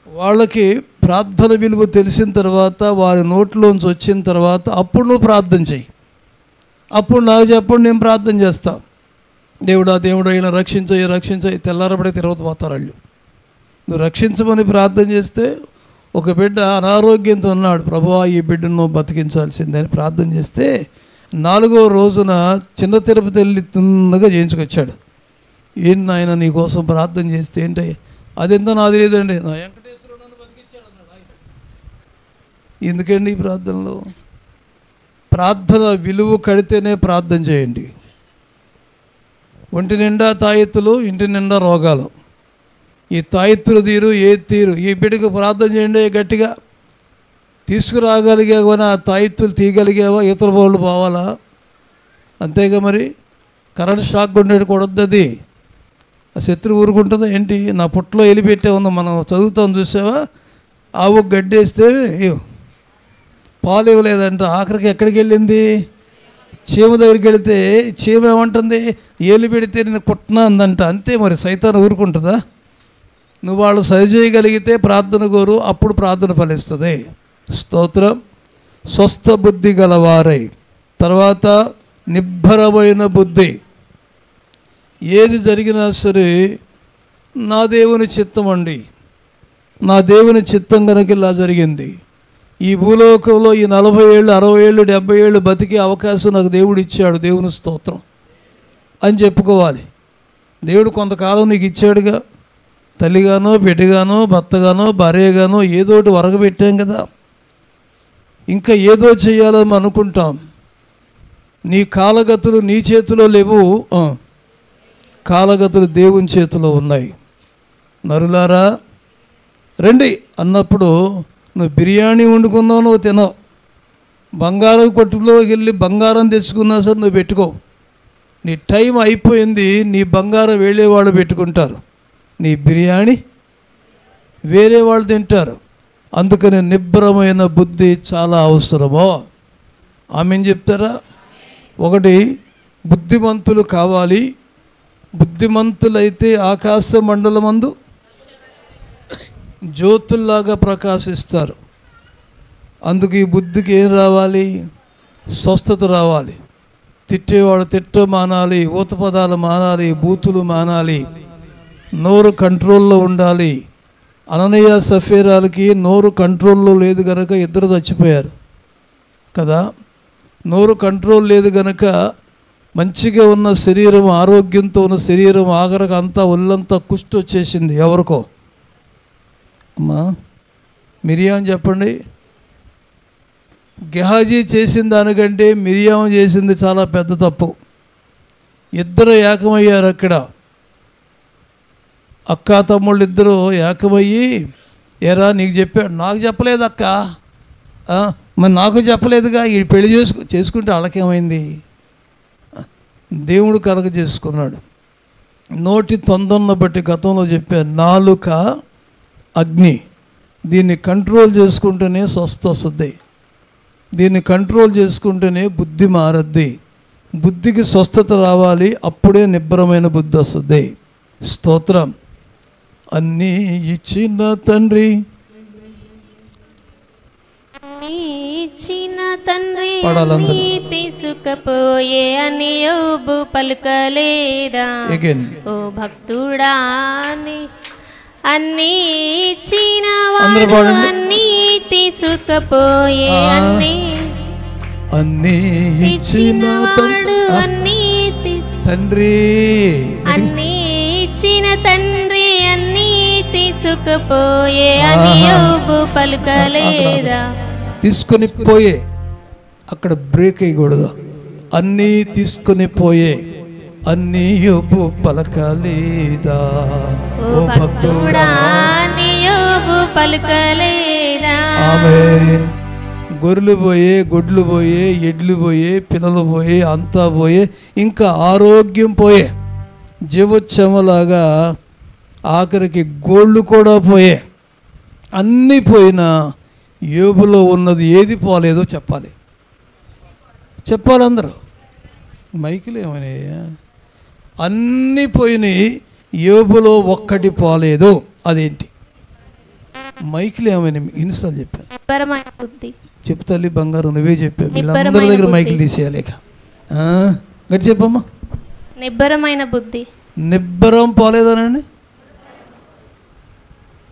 వాళ్ళకి ప్రార్థన విలువ తెలిసిన తర్వాత, వారి నోట్లోంచి వచ్చిన తర్వాత అప్పుడు నువ్వు ప్రార్థన చెయ్యి. అప్పుడు నాకు చెప్పండి, నేను ప్రార్థన చేస్తా. దేవుడా ఇలా రక్షించయి తెల్లారబడే తిరుగుతూ పోతారు వాళ్ళు. నువ్వు రక్షించమని ప్రార్థన చేస్తే, ఒక బిడ్డ అనారోగ్యంతో ఉన్నాడు, ప్రభువా ఈ బిడ్డను నువ్వు బతికించాల్సిందే అని ప్రార్థన చేస్తే 4వ రోజున చిన్న తిరుపతి వెళ్ళి తిన్నగా చేయించుకొచ్చాడు. ఏంటి నాయన నీ కోసం ప్రార్థన చేస్తే ఏంటయ్యా? అదెంతో నాకు తెలియదండి, నా వెంకటేశ్వరుడు నన్ను బతికించాడు అన్నాడు ఆయన. ఎందుకండి ఈ ప్రార్థనలో? ప్రార్థన విలువ కడితేనే ప్రార్థన చేయండి. ఒంటి నిండా తాయెత్తులు, ఇంటి నిండా రోగాలు. ఈ తాయెత్తులు తీరు, ఏది తీరు. ఈ బిడ్డకు ప్రార్థన చేయండి గట్టిగా. తీసుకురాగలిగావా? ఆ తాయెత్తులు తీయగలిగావా? ఇతర వాళ్ళు పోవాలా? అంతేగా మరి. కరెంట్ షాక్ ఉండేది కూడద్దు. అది ఆ శత్రువు ఊరుకుంటుందా ఏంటి? నా పుట్టలో ఎలిపెట్టే ఉందో మనం చదువుతాం చూసావా? ఆవు గడ్డేస్తే పాలు ఇవ్వలేదంట. ఆఖరికి ఎక్కడికి వెళ్ళింది? చీమ దగ్గరికి వెళితే చీమ ఏమంటుంది? ఏలు పెడితే నేను కుట్టినా అందంట. అంతే మరి. సైతాన్ ఊరుకుంటుందా? నువ్వు వాళ్ళు సరిచేయగలిగితే ప్రార్థన కోరు, అప్పుడు ప్రార్థన ఫలిస్తుంది. స్తోత్రం. స్వస్థ బుద్ధి గలవారై, తర్వాత నిబ్బరమైన బుద్ధి. ఏది జరిగినా సరే నా దేవుని చిత్తం అండి, నా దేవుని చిత్తం కనుక ఇలా జరిగింది. ఈ భూలోకంలో ఈ 40 ఏళ్ళు 60 ఏళ్ళు 70 ఏళ్ళు బతికే అవకాశం నాకు దేవుడు ఇచ్చాడు, దేవుని స్తోత్రం అని చెప్పుకోవాలి. దేవుడు కొంతకాలం నీకు ఇచ్చాడుగా. తల్లిగానో, బిడ్డగానో, భర్తగానో, భార్యగానో ఏదోటి వరగబెట్టాం కదా. ఇంకా ఏదో చేయాలని అనుకుంటాం. నీ కాలగతులు నీ చేతిలో లేవు, కాలగతులు దేవుని చేతిలో ఉన్నాయి. నరులారా రండి అన్నప్పుడు నువ్వు బిర్యానీ వండుకున్నావు, నువ్వు తినవు. బంగారం కొట్టులోకి వెళ్ళి బంగారం తెచ్చుకున్నా సరే నువ్వు పెట్టుకో. నీ టైం అయిపోయింది, నీ బంగారం వేరే వాళ్ళు పెట్టుకుంటారు, నీ బిర్యానీ వేరే వాళ్ళు తింటారు. అందుకని నిబ్బరమైన బుద్ధి చాలా అవసరమో. ఆమెను చెప్తారా? ఒకటి, బుద్ధిమంతులు కావాలి. బుద్ధిమంతులైతే ఆకాశ మండలమందు జ్యోతుల్లాగా ప్రకాశిస్తారు. అందుకు ఈ బుద్ధికి ఏం రావాలి? స్వస్థత రావాలి. తిట్టేవాడు తిట్ట మానాలి, ఊత పదాలు మానాలి, బూతులు మానాలి, నోరు కంట్రోల్లో ఉండాలి. అననీయ సఫీరాలకి నోరు కంట్రోల్లో లేదు కనుక ఇద్దరు చచ్చిపోయారు కదా. నోరు కంట్రోల్ లేదు కనుక మంచిగా ఉన్న శరీరం, ఆరోగ్యంతో ఉన్న శరీరం ఆఖరికి అంతా ఒళ్ళంతా కుష్టి వచ్చేసింది. ఎవరికో అమ్మా మిరియాం చెప్పండి. గెహాజీ చేసిన దానికంటే మిరియాం చేసింది చాలా పెద్ద తప్పు. ఇద్దరు ఏకమయ్యారు అక్కడ. అక్క తమ్ముళ్ళు ఇద్దరు ఏకమయ్యి, ఏరా నీకు చెప్పాడు? నాకు చెప్పలేదు అక్క. మరి నాకు చెప్పలేదుగా. ఈ పెళ్లి చేసుకుంటే వాళ్ళకేమైంది? దేవుడు కలగ చేసుకున్నాడు. నోటి తొందరను బట్టి గతంలో చెప్పాను, నాలుక అగ్ని. దీన్ని కంట్రోల్ చేసుకుంటేనే స్వస్థ వస్తుంది. దీన్ని కంట్రోల్ చేసుకుంటేనే బుద్ధి మారద్ది. బుద్ధికి స్వస్థత రావాలి, అప్పుడే నిబ్బరమైన బుద్ధి వస్తుంది. స్తోత్రం. అన్నీ ఇచ్చిన తండ్రి, ఇచ్చిన తండ్రి పడాలందరూ తీసుకపోయే అని యోబు పలుకలేదా? ఓ భక్తుడా అన్నీ ఇచ్చిన వాడు అన్నీ తీసుకపోయే అన్నీ ఇచ్చిన వాడు అన్నీ తండ్రి, అన్నీ ఇచ్చిన తండ్రి అన్నీ తీసుకుపోయే అని యోబు పలుకలేదా? తీసుకొని పోయే, అక్కడ బ్రేక్ అయ్యకూడదు. అన్నీ తీసుకొని పోయే అన్నీ యోబు పలకలేదా? ఓ భక్తుడా అని యోబు పలుకలేదా? ఆమేన్. గొర్రెలు పోయే, గొడ్లు పోయే, ఎడ్లు పోయే, పిల్లలు పోయే, అంతా పోయే, ఇంకా ఆరోగ్యం పోయే, జీవోత్సవంలాగా ఆఖరికి గోళ్ళు కూడా పోయే. అన్నీ పోయినా యోబులో ఉన్నది ఏది పోలేదో చెప్పాలి. చెప్పాలి అందరూ. మైకులు ఏమన్నాయా? అన్నీ పోయినాయి, యోబులో ఒక్కటి పోలేదు. అదేంటి? మైకులు ఏమైనా ఇన్నిసార్లు చెప్పాను. నిబ్బరమైన బుద్ధి. చెప్పు తల్లి బంగారు, నువ్వే చెప్పావు. వీళ్ళందరి దగ్గర మైకులు తీసేయాలి. గట్టి చెప్పమ్మా. నిబ్బరమైన బుద్ధి. నిబ్బరం పోలేదనండి.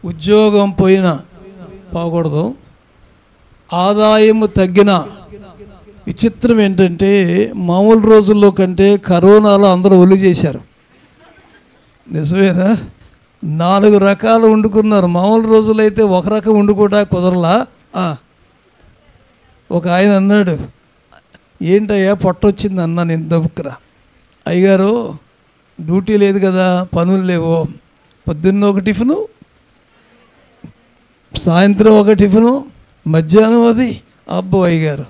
ఉద్యోగం పోయినా పోకూడదు, ఆదాయం తగ్గిన. విచిత్రం ఏంటంటే మామూలు రోజుల్లో కంటే కరోనాలో అందరూ ఒళ్ళు చేశారు. నిజమేనా? 4 రకాలు వండుకున్నారు. మామూలు రోజులైతే ఒక రకం వండుకోవడా కుదరలా. ఒక ఆయన అన్నాడు, ఏంటయ్యా పొట్టొచ్చింది అన్నా. నేను దబ్బుకురా. అయ్యగారు డ్యూటీ లేదు కదా, పనులు లేవు, పొద్దున్న ఒక టిఫిను, సాయంత్రం ఒక టిఫిను, మధ్యాహ్నం అది. అబ్బో అయ్యగారు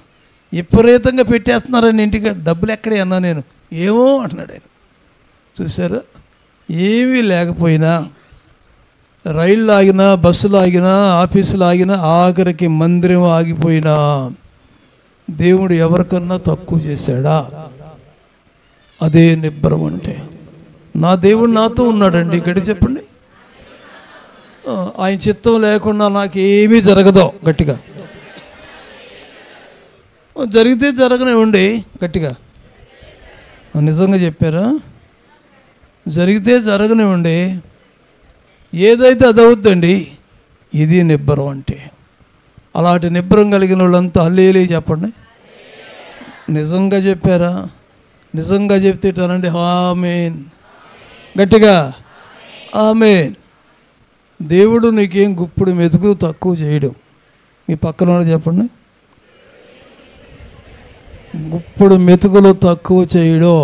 విపరీతంగా పెట్టేస్తున్నారని ఇంటికి. డబ్బులు ఎక్కడే అన్నా నేను. ఏమో అంటున్నాడు ఆయన. చూసారా, ఏమీ లేకపోయినా, రైళ్ళు ఆగినా, బస్సులు ఆగినా, ఆఫీసులు ఆగినా, ఆఖరికి మందిరం ఆగిపోయినా దేవుడు ఎవరికన్నా తక్కువ చేశాడా? అదే నిబ్బరం అంటే. నా దేవుడు నాతో ఉన్నాడండి. గట్టి చెప్పండి. ఆయన చిత్తం లేకుండా నాకేమీ జరగదో. గట్టిగా జరిగితే జరగనివ్వండి. గట్టిగా నిజంగా చెప్పారా? జరిగితే జరగనివ్వండి, ఏదైతే అది అవుద్దండి. ఇది నిబ్బరం అంటే. అలాంటి నిబ్బరం కలిగిన వాళ్ళంతా హల్లెలూయా చెప్పండి. నిజంగా చెప్పారా? నిజంగా చెప్తేటానండి. ఆమేన్. గట్టిగా ఆమేన్. దేవుడు నీకేం గుప్పుడు మెతుకులు తక్కువ చేయడు. మీ పక్కన వాళ్ళు చెప్పండి. గుప్పుడు మెతుకులు తక్కువ చేయడు.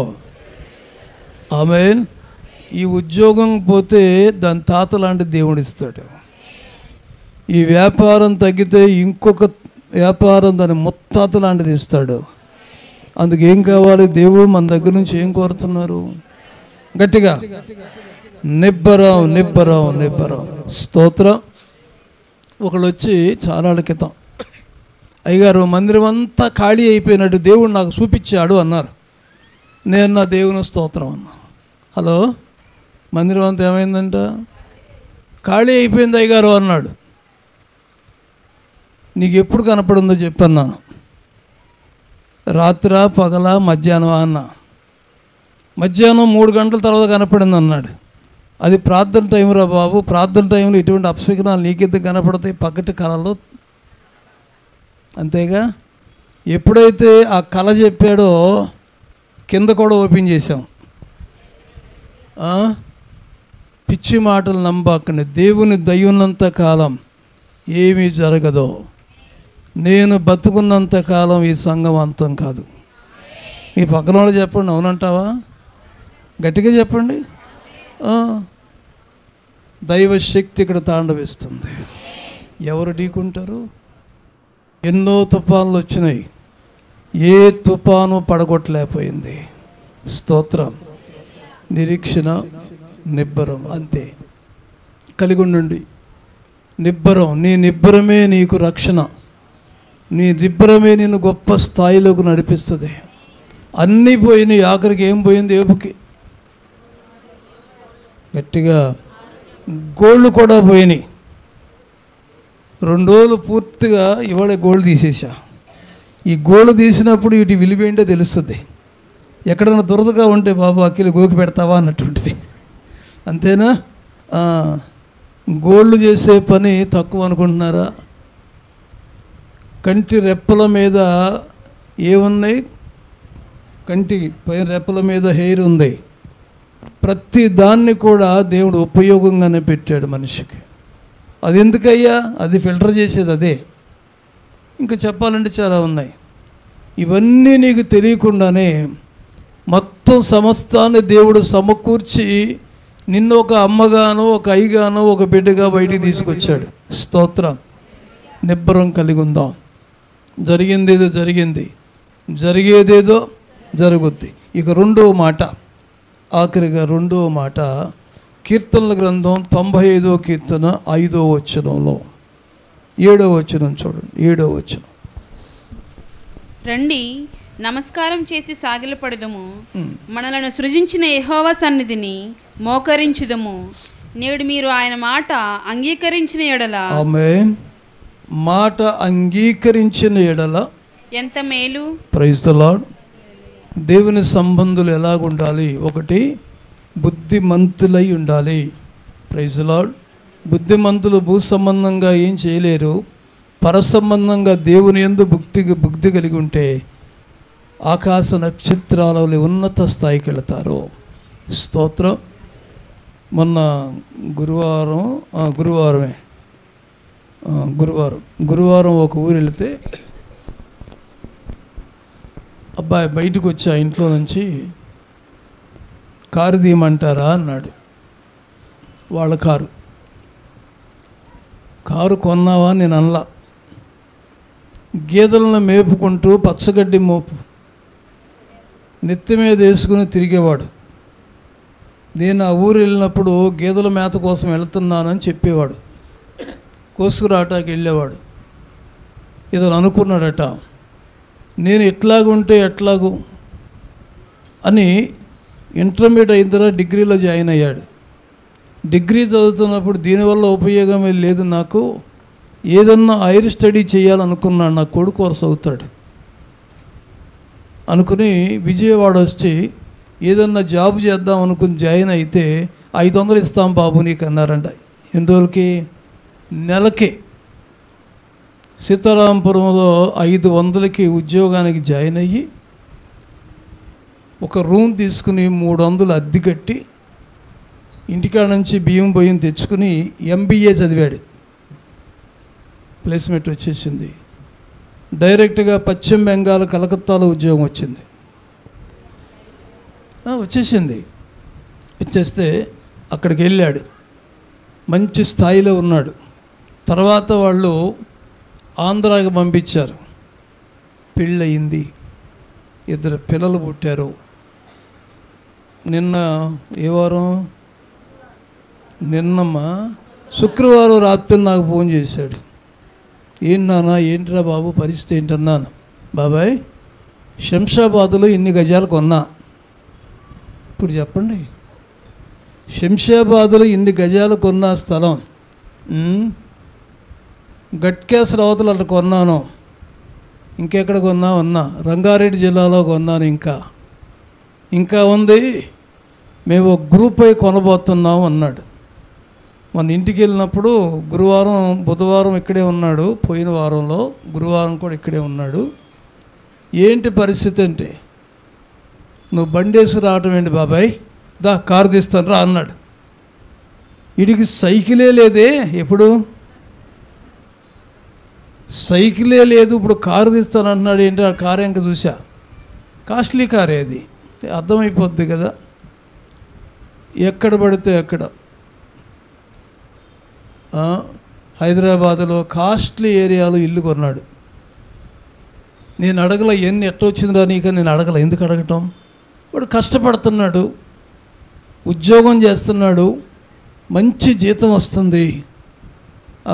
ఆమేన్. ఈ ఉద్యోగం పోతే దాని తాత లాంటి దేవుడు ఇస్తాడు. ఈ వ్యాపారం తగ్గితే ఇంకొక వ్యాపారం దాని ముత్తాత లాంటిది ఇస్తాడు. అందుకు ఏం కావాలి? దేవుడు మన దగ్గర నుంచి ఏం కోరుతున్నారు? గట్టిగా నిబ్బరం, నిబ్బరం, నిబ్బరం. స్తోత్రం. ఒకళ్ళు వచ్చి చాలా క్రితం, అయ్యగారు మందిరం అంతా ఖాళీ అయిపోయినట్టు దేవుడు నాకు చూపించాడు అన్నారు. నేను నా దేవుని స్తోత్రం అన్నా. హలో, మందిరం అంతా ఏమైందంట? ఖాళీ అయిపోయింది అయ్యగారు అన్నాడు. నీకు ఎప్పుడు కనపడిందో చెప్పన్నాను. రాత్రా, పగల, మధ్యాహ్నం అన్న. మధ్యాహ్నం 3 గంటల తర్వాత కనపడింది అన్నాడు. అది ప్రార్థన టైం రా బాబు. ప్రార్థన టైంలో ఇటువంటి అపశకునాలు నీకెందుకు కనపడతాయి? పగటి కళలో. అంతేగా. ఎప్పుడైతే ఆ కళ చెప్పాడో కింద కూడా ఓపెన్ చేశాం. పిచ్చి మాటలు నమ్మకండి. దేవుని దయ ఉన్నంత కాలం ఏమీ జరగదో. నేను బతుకున్నంత కాలం ఈ సంఘం అంతం కాదు. మీ పక్కన వాళ్ళు చెప్పండి. అవునంటావా? గట్టిగా చెప్పండి. దైవశక్తి ఇక్కడ తాండవిస్తుంది. ఎవరు ఢీకుంటారు? ఎన్నో తుఫాన్లు వచ్చినాయి, ఏ తుఫాను పడగొట్టలేకపోయింది. స్తోత్రం. నిరీక్షణ, నిబ్బరం అంతే. కలిగి ఉండండి. నిబ్బరం. నీ నిబ్బరమే నీకు రక్షణ. నీ నిబ్బరమే నిన్ను గొప్ప స్థాయిలోకి నడిపిస్తుంది. అన్నీ పోయినాయి, ఆఖరికి ఏం పోయింది? ఏపుకి. గట్టిగా గోళ్ళు కూడా పోయినాయి. 2 రోజులు పూర్తిగా ఇవాళ గోల్డ్ తీసేసా. ఈ గోల్డ్ తీసినప్పుడు వీటి విలువేంటో తెలుస్తుంది. ఎక్కడైనా దురదగా ఉంటే బాబు అక్కిలి గోకి పెడతావా అన్నటువంటిది. అంతేనా? గోల్డ్ చేసే పని తక్కువ అనుకుంటున్నారా? కంటి రెప్పల మీద ఏమున్నాయి? కంటి పైన రెప్పల మీద హెయిర్ ఉంది. ప్రతి దాన్ని కూడా దేవుడు ఉపయోగంగానే పెట్టాడు మనిషికి. అది ఎందుకయ్యా? అది ఫిల్టర్ చేసేది అదే. ఇంకా చెప్పాలంటే చాలా ఉన్నాయి. ఇవన్నీ నీకు తెలియకుండానే మొత్తం సమస్తాన్ని దేవుడు సమకూర్చి నిన్ను ఒక అమ్మగానో ఒక అయ్యగానో ఒక బిడ్డగా బయటికి తీసుకొచ్చాడు. స్తోత్రం. నిబ్బరం కలిగి ఉందాం. జరిగిందేదో జరిగింది, జరిగేదేదో జరుగుద్ది. ఇక రెండవ మాట, ఆఖరిగా రెండవ మాట, కీర్తనల గ్రంథం 95వ కీర్తన 5వ వచనంలో 7వ వచనం చూడండి. 7వ వచనం. రండి నమస్కారం చేసి సాగిలపడదుము, మనలను సృజించిన యెహోవా సన్నిధిని మోకరించుదము. నేడు మీరు ఆయన మాట అంగీకరించిన ఎడల, ఆమేన్, మాట అంగీకరించిన ఎడల ఎంత మేలు. Praise the Lord. దేవుని సంబంధులు ఎలాగుండాలి? ఒకటి, బుద్ధిమంతులై ఉండాలి. Praise the Lord. బుద్ధిమంతులు భూ సంబంధంగా ఏం చేయలేరు. పర సంబంధంగా దేవుని యందు బుద్ధి కలిగి ఉంటే ఆకాశ నక్షత్రాల ఉన్నత స్థాయికి వెళతారు. స్తోత్రం. మొన్న గురువారం ఒక ఊరు వెళితే అబ్బాయి బయటకు వచ్చి ఆ ఇంట్లో నుంచి కారు తీయమంటారా అన్నాడు. వాళ్ళ కారు కొన్నావా? నేను అనలా. గేదెలను మేపుకుంటూ పచ్చగడ్డి మోపు నెత్తి మీద వేసుకుని తిరిగేవాడు. నేను ఆ ఊరు వెళ్ళినప్పుడు గేదెల మేత కోసం వెళ్తున్నానని చెప్పేవాడు. కోసుకురాటానికి వెళ్ళేవాడు. ఇతను అనుకున్నాడట, నేను ఎట్లాగుంటే ఎట్లాగు అని ఇంటర్మీడియట్ అయిన తర్వాత డిగ్రీలో జాయిన్ అయ్యాడు. డిగ్రీ చదువుతున్నప్పుడు దీనివల్ల ఉపయోగమే లేదు, నాకు ఏదన్నా హైర్ స్టడీ చేయాలనుకున్నాడు, నా కొడుకు వరుస అవుతాడు అనుకుని విజయవాడ వచ్చి ఏదన్నా జాబ్ చేద్దాం అనుకుని జాయిన్ అయితే 500 ఇస్తాం బాబు నీకు అన్నారంట. ఎన్ని రోజులకి? నెలకి. సీతారాంపురంలో 500కి ఉద్యోగానికి జాయిన్ అయ్యి ఒక రూమ్ తీసుకుని 300 అద్దె కట్టి ఇంటికాడ నుంచి బియ్యం తెచ్చుకుని MBA చదివాడు. ప్లేస్మెంట్ వచ్చేసింది. డైరెక్ట్గా పశ్చిమ బెంగాల్ కలకత్తాలో ఉద్యోగం వచ్చింది. వచ్చేస్తే అక్కడికి వెళ్ళాడు. మంచి స్థాయిలో ఉన్నాడు. తర్వాత వాళ్ళు ఆంధ్రాకి పంపించారు. పెళ్ళయింది, 2 పిల్లలు పుట్టారు. నిన్నమ్మా శుక్రవారం రాత్రి నాకు ఫోన్ చేశాడు. నాన్న ఏంట్రా బాబు పరిస్థితి ఏంటన్నాను. బాబాయ్, శంషాబాద్లో ఇన్ని గజాలు కొన్నా. ఇప్పుడు చెప్పండి, శంషాబాద్లో ఇన్ని గజాలు కొన్న స్థలం గట్కేసర అవతల అట్లా కొన్నాను. ఇంకెక్కడ కొన్నా రంగారెడ్డి జిల్లాలో కొన్నాను. ఇంకా ఉంది, మేము ఒక గ్రూప్ అయి కొనబోతున్నాం అన్నాడు. మన ఇంటికి వెళ్ళినప్పుడు బుధవారం ఇక్కడే ఉన్నాడు. పోయిన వారంలో గురువారం కూడా ఇక్కడే ఉన్నాడు. ఏంటి పరిస్థితి అంటే, నువ్వు బండేసి రావటం ఏంటి బాబాయ్, కారు తీస్తాను రా అన్నాడు. వీడికి సైకిలే లేదే, ఎప్పుడు సైకిలే లేదు, ఇప్పుడు కారు తీస్తాను అంటున్నాడు. ఏంటి ఆ కారు ఇంకా చూసా, కాస్ట్లీ కారే అది, అర్థమైపోద్ది కదా. ఎక్కడ పడితే అక్కడ హైదరాబాద్లో కాస్ట్లీ ఏరియాలో ఇల్లు కొన్నాడు. నేను అడగల ఎన్ని ఎట్ట వచ్చిందిరా నీకు, నేను అడగల. ఎందుకు అడగటం? వాడు కష్టపడుతున్నాడు, ఉద్యోగం చేస్తున్నాడు, మంచి జీతం వస్తుంది.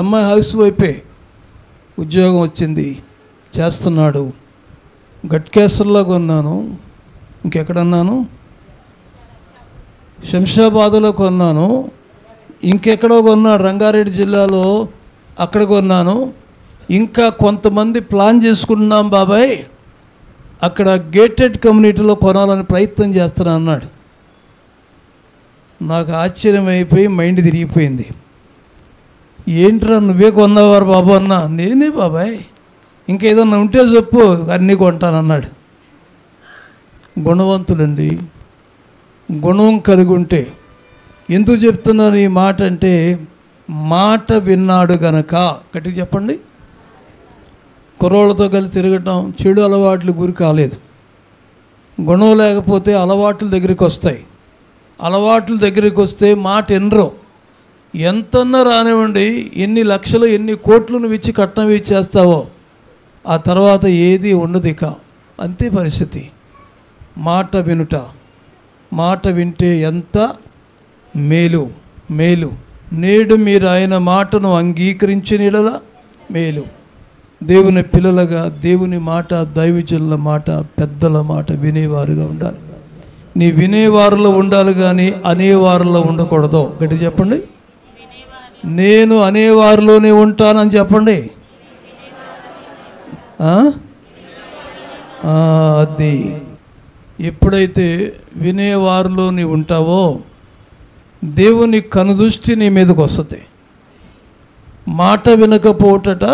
అమ్మాయి హౌస్ వైఫే, ఉద్యోగం వచ్చింది, చేస్తున్నాడు. గట్కేసర్లో కొన్నాను. ఇంకెక్కడన్నాను? శంషాబాద్లో కొన్నాను. ఇంకెక్కడో కొన్నాడు, రంగారెడ్డి జిల్లాలో, అక్కడ కొన్నాను. ఇంకా కొంతమంది ప్లాన్ చేసుకుంటున్నాం బాబాయ్, అక్కడ గేటెడ్ కమ్యూనిటీలో కొనాలని ప్రయత్నం చేస్తున్నా అన్నాడు. నాకు ఆశ్చర్యం అయిపోయి మైండ్ తిరిగిపోయింది. ఏంట్రా నువ్వే కొన్నావారు బాబు అన్నా. నేనే బాబాయ్, ఇంకేదన్నా ఉంటే చెప్పు, అన్నీ కొంటానన్నాడు. గుణవంతులండి, గుణం కలిగి ఉంటే. ఎందుకు చెప్తున్నాను ఈ మాట అంటే, మాట విన్నాడు గనక. గట్టిగా చెప్పండి. కుర్రోళ్ళతో కలిసి తిరగటం, చెడు అలవాట్లు గురి కాలేదు. గుణం లేకపోతే అలవాట్ల దగ్గరికి వస్తాయి. అలవాట్ల దగ్గరికి వస్తే మాట ఎన్నరో. ఎంతన్నా రానివ్వండి, ఎన్ని లక్షలు ఎన్ని కోట్లు నువ్వు ఇచ్చి కట్నం ఇచ్చేస్తావో ఆ తర్వాత ఏది ఉండదు ఇక. అంతే పరిస్థితి. మాట వినుట, మాట వింటే ఎంత మేలు మేలు. నేడు మీరు ఆయన మాటను అంగీకరించిన యెడల మేలు. దేవుని పిల్లలుగా దేవుని మాట, దైవజనుల మాట, పెద్దల మాట వినేవారుగా ఉండాలి. నీ వినేవారిలో ఉండాలి కానీ అనేవారిలో ఉండకూడదు. గట్టి చెప్పండి. నేను అనేవారిలోనే ఉంటానని చెప్పండి. అది ఎప్పుడైతే వినేవారిలో నీ ఉంటావో దేవుని కనుదృష్టి నీ మీదకి వస్తుంది. మాట వినకపోటట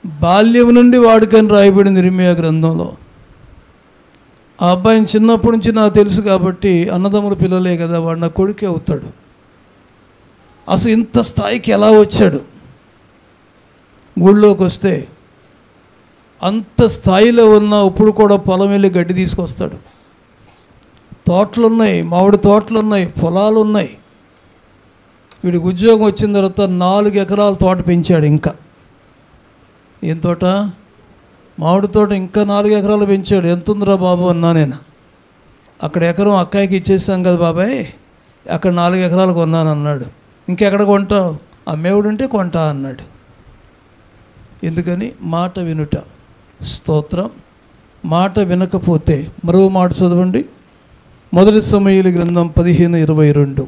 బాల్యం నుండి వాడికని రాయబడింది ఇర్మీయా గ్రంథంలో. ఆ అబ్బాయిని చిన్నప్పటి నుంచి నాకు తెలుసు కాబట్టి, అన్నదమ్ముల పిల్లలే కదా, వాడు నా కొడుకే అవుతాడు. అసలు ఇంత స్థాయికి ఎలా వచ్చాడు? ఊళ్ళోకి వస్తే అంత స్థాయిలో ఉన్న ఇప్పుడు కూడా పొలం వెళ్ళి గడ్డి తీసుకొస్తాడు. తోటలు ఉన్నాయి, మామిడి తోటలు ఉన్నాయి, పొలాలు ఉన్నాయి. వీడికి ఉద్యోగం వచ్చిన తర్వాత 4 ఎకరాల తోట పెంచాడు. ఇంకా ఏం తోట? మామిడి తోట. ఇంకా 4 ఎకరాలు పెంచాడు. ఎంత ఉందిరా బాబు అన్నా నేను. అక్కడ ఎకరం అక్కాయికి ఇచ్చేసాం కదా బాబాయ్, అక్కడ 4 ఎకరాలు కొన్నాను అన్నాడు. ఇంకెక్కడ కొంటావు? అమ్మేవుడుంటే కొంటా అన్నాడు. ఎందుకని? మాట వినుట. స్తోత్రం. మాట వినకపోతే మరో మాట చదవండి. 1 సమూయేలు గ్రంథం 15:22.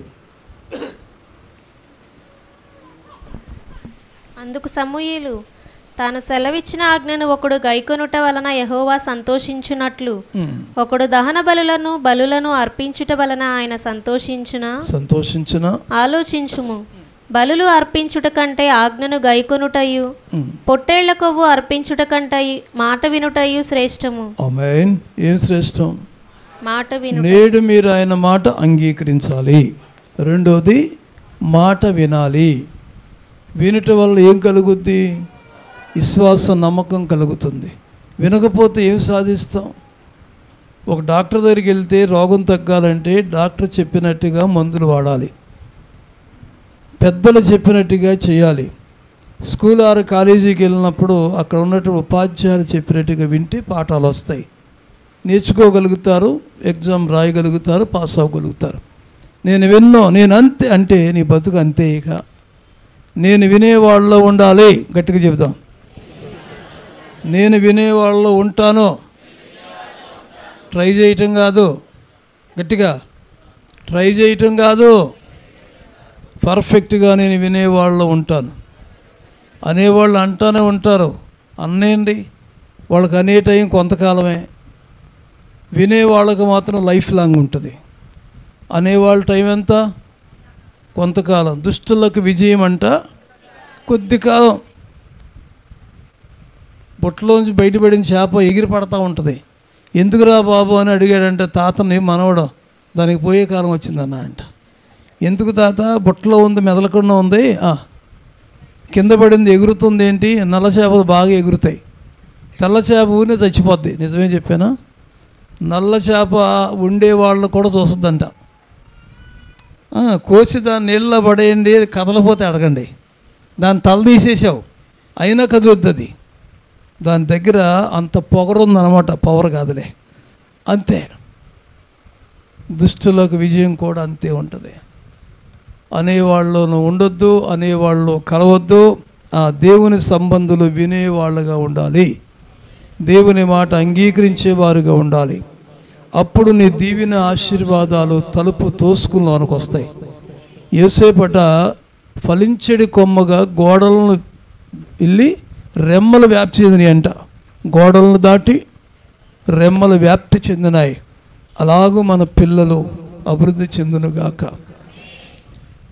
అందుకు సమూయేలు, తాను సెలవిచ్చిన ఆజ్ఞను ఒకడు గైకొనుట వలన యెహోవా సంతోషించునట్లు ఒకడు దహన బలులను అర్పించుట వలన ఆయన సంతోషించునా? ఆలోచించుము. బలులు అర్పించుట కంటే ఆజ్ఞను గైకొనుటయు, పొట్టేళ్ల కొవ్వు అర్పించుట కంటే మాట వినుటయు శ్రేష్టము. ఆమేన్. ఏం శ్రేష్టం? మాట విను. నేడు మీరు ఆయన మాట అంగీకరించాలి. రెండోది మాట వినాలి. వినుట వల్ల ఏం కలుగుద్ది? విశ్వాసం, నమ్మకం కలుగుతుంది. వినకపోతే ఏం సాధిస్తాం? ఒక డాక్టర్ దగ్గరికి వెళ్తే రోగం తగ్గాలంటే డాక్టర్ చెప్పినట్టుగా మందులు వాడాలి, పెద్దలు చెప్పినట్టుగా చేయాలి. స్కూల్ ఆరు కాలేజీకి వెళ్ళినప్పుడు అక్కడ ఉన్నటువంటి ఉపాధ్యాయులు చెప్పినట్టుగా వింటే పాఠాలు వస్తాయి, నేర్చుకోగలుగుతారు, ఎగ్జామ్ రాయగలుగుతారు, పాస్ అవ్వగలుగుతారు. నేను అంతే అంటే నీ బతుకు అంతే. ఇక నేను వినేవాళ్ళలో ఉండాలి. గట్టిగా చెబుతాం. నేను వినేవాళ్ళలో ఉంటాను. ట్రై చేయటం కాదు, గట్టిగా ట్రై చేయటం కాదు, పర్ఫెక్ట్గా నేను వినేవాళ్ళలో ఉంటాను. అనేవాళ్ళు అంటానే ఉంటారు, అన్నేయండి. వాళ్ళకి అనే టైం కొంతకాలమే, వినేవాళ్ళకు మాత్రం లైఫ్ లాంగ్ ఉంటుంది. అనేవాళ్ళ టైం ఎంత? కొంతకాలం. దుష్టులకు విజయం అంట కొద్ది కాలం. బుట్టలోంచి బయటపడిన చేప ఎగిరి పడతా ఉంటుంది. ఎందుకురా బాబు అని అడిగాడంటే తాతని మనవడం, దానికి పోయే కాలం వచ్చిందన్న అంట. ఎందుకు తాత? బుట్టలో ఉంది, మెదలకుండా ఉంది, కింద పడింది, ఎగురుతుంది. ఏంటి? నల్ల చేపలు బాగా ఎగురుతాయి, తెల్ల చేప ఊరినే చచ్చిపోద్ది. నిజమే చెప్పానా? నల్ల చేప ఉండేవాళ్ళు కూడా చూస్తుందంట. కోసి దాన్ని నీళ్ళలో పడేయండి, కదలపోతే అడగండి. దాన్ని తల తీసేసావు అయినా కదులుద్ది. దాని దగ్గర అంత పొగరుందనమాట, పవర్ కాదులే. అంతే. దుష్టులకు విజయం కూడా అంతే ఉంటుంది. అనేవాళ్ళను ఉండొద్దు, అనేవాళ్ళు కలవద్దు. ఆ దేవుని సంబంధులు వినేవాళ్ళుగా ఉండాలి, దేవుని మాట అంగీకరించేవారుగా ఉండాలి. అప్పుడు నీ దీవెన ఆశీర్వాదాలు తలుపు తోసుకులోనికి వస్తాయి. యోసేపట ఫలించడి కొమ్మగా గోడలను వెళ్ళి రెమ్మలు వ్యాప్తి చెందినాయి అంట. గోడలను దాటి రెమ్మలు వ్యాప్తి చెందినాయి. అలాగూ మన పిల్లలు అభివృద్ధి చెందునుగాక.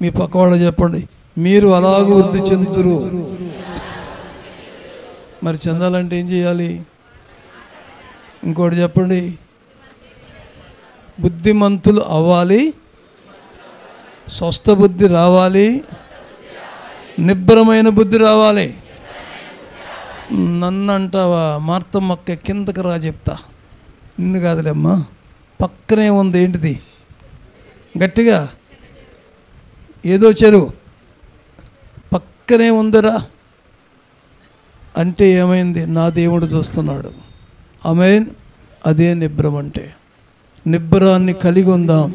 మీ పక్క వాళ్ళు చెప్పండి, మీరు అలాగూ వృద్ధి చెందుతురు. మరి చెందాలంటే ఏం చేయాలి? ఇంకోటి చెప్పండి, బుద్ధిమంతులు అవ్వాలి, స్వస్థ బుద్ధి రావాలి, నిబ్బరమైన బుద్ధి రావాలి. నన్ను అంటావా మార్తమ్మక్క, కిందకి రా చెప్తా. నిన్ను కాదులేమ్మా, పక్కనే ఉంది ఏంటిది గట్టిగా, ఏదో చెరువు పక్కనే ఉందిరా అంటే ఏమైంది? నా దేవుడు చూస్తున్నాడు. ఆమేన్. అదే నిబ్బరం అంటే. నిబ్బరాన్ని కలిగి ఉందాం.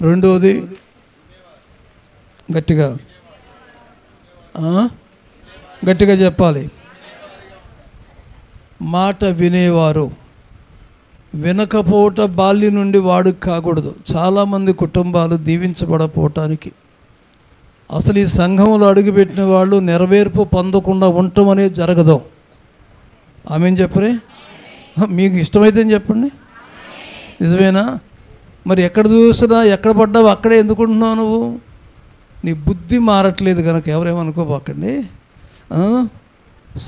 రెండోది గట్టిగా గట్టిగా చెప్పాలి. మాట వినేవారు. వినకపోవట బాల్యం నుండి వాడు కాకూడదు. చాలామంది కుటుంబాలు దీవించబడపోవటానికి అసలు ఈ సంఘంలో అడుగుపెట్టిన వాళ్ళు నెరవేర్పు పొందకుండా ఉండటం అనేది జరగదు. ఆమెను చెప్పరే, మీకు ఇష్టమైతే చెప్పండి. నిజమేనా? మరి ఎక్కడ చూసినా ఎక్కడ పడ్డావు అక్కడే ఎందుకుంటున్నావు నువ్వు? నీ బుద్ధి మారట్లేదు కనుక. ఎవరేమనుకోబాకండి.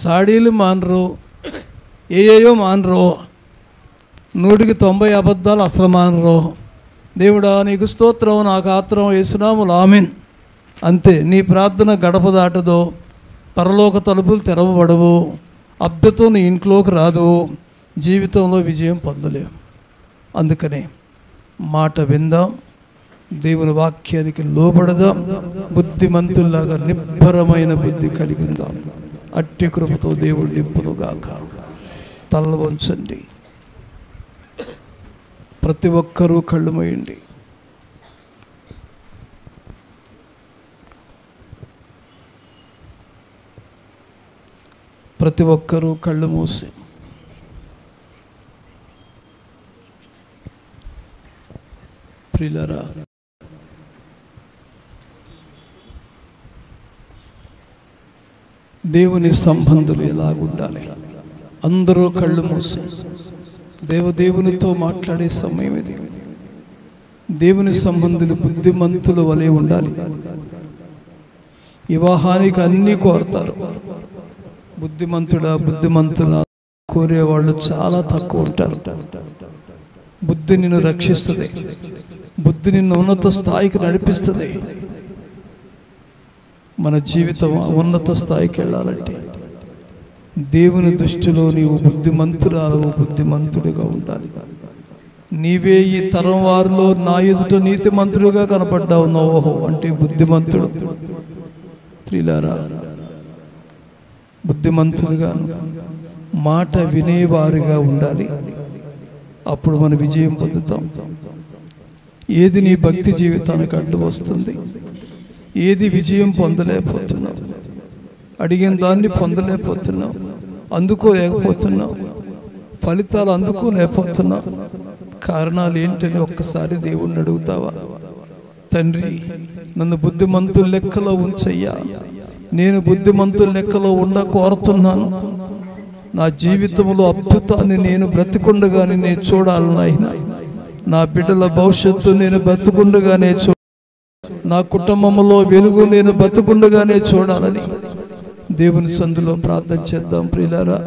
సాడీలు మానరు, ఏయో మానరు, 100కి 90 అబద్ధాలు అసలు మానరు. దేవుడా నీకు స్తోత్రం, నాకు ఆత్రం, యేసునామములో ఆమేన్. అంతే. నీ ప్రార్థన గడప దాటదో, పరలోక తలుపులు తెరవబడవు, అబ్దతో నీ ఇంట్లోకి రాదు, జీవితంలో విజయం పొందలేం. అందుకనే మాట విందాం, దేవుని వాక్యానికి లోబడదాం, బుద్ధిమంతుల్లాగా నిబ్బరమైన బుద్ధి కలిగి ఉందాం. అట్టి కృపతో దేవుడు నింపునుగాక. తల వంచండి. ప్రతి ఒక్కరూ కళ్ళు మూయండి. ప్రతి ఒక్కరూ కళ్ళు మూసి ప్రియులారా, దేవుని సంబంధులు ఎలాగుండాలి? అందరూ కళ్ళు మూసి దేవునితో మాట్లాడే సమయం ఇది. దేవుని సంబంధులు బుద్ధిమంతుల వలె ఉండాలి. వివాహానికి అన్నీ కోరుతారు. బుద్ధిమంతుల కోరేవాళ్ళు చాలా తక్కువ ఉంటారు. బుద్ధి నిన్ను రక్షిస్తుంది. బుద్ధి నిన్ను ఉన్నత స్థాయికి నడిపిస్తుంది. మన జీవితం ఉన్నత స్థాయికి వెళ్ళాలంటే దేవుని దృష్టిలో నీవు బుద్ధిమంతుడిగా ఉండాలి. నీవే ఈ తరం వారిలో నా ఎదుట నీతిమంతుడిగా కనపడ్డావు. నోవహు అంటే బుద్ధిమంతుడు. ప్రియులారా, బుద్ధిమంతులుగాను మాట వినేవారిగా ఉండాలి. అప్పుడు మన విజయం పొందుతాం. ఏది నీ భక్తి జీవితానికి అడ్డు వస్తుంది? ఏది విజయం పొందలేకపోతున్నావు? అడిగిన దాన్ని పొందలేకపోతున్నావు, అందుకోలేకపోతున్నావు, ఫలితాలు అందుకోలేకపోతున్నావు. కారణాలు ఏంటని ఒక్కసారి దేవుణ్ణి అడుగుతావా? తండ్రి, నన్ను బుద్ధిమంతుల లెక్కలో ఉంచయ్యా. నేను బుద్ధిమంతుల లెక్కలో కోరుతున్నాను. నా జీవితంలో అద్భుతాన్ని నేను బ్రతికుండగానే నేను చూడాలన్నాయినా. నా బిడ్డల భవిష్యత్తు నేను బ్రతికుండగానే నా కుటుంబంలో వెలుగు నేను బ్రతికుండగానే చూడాలని దేవుని సందులో ప్రార్థన చేద్దాం. ప్రియులారా,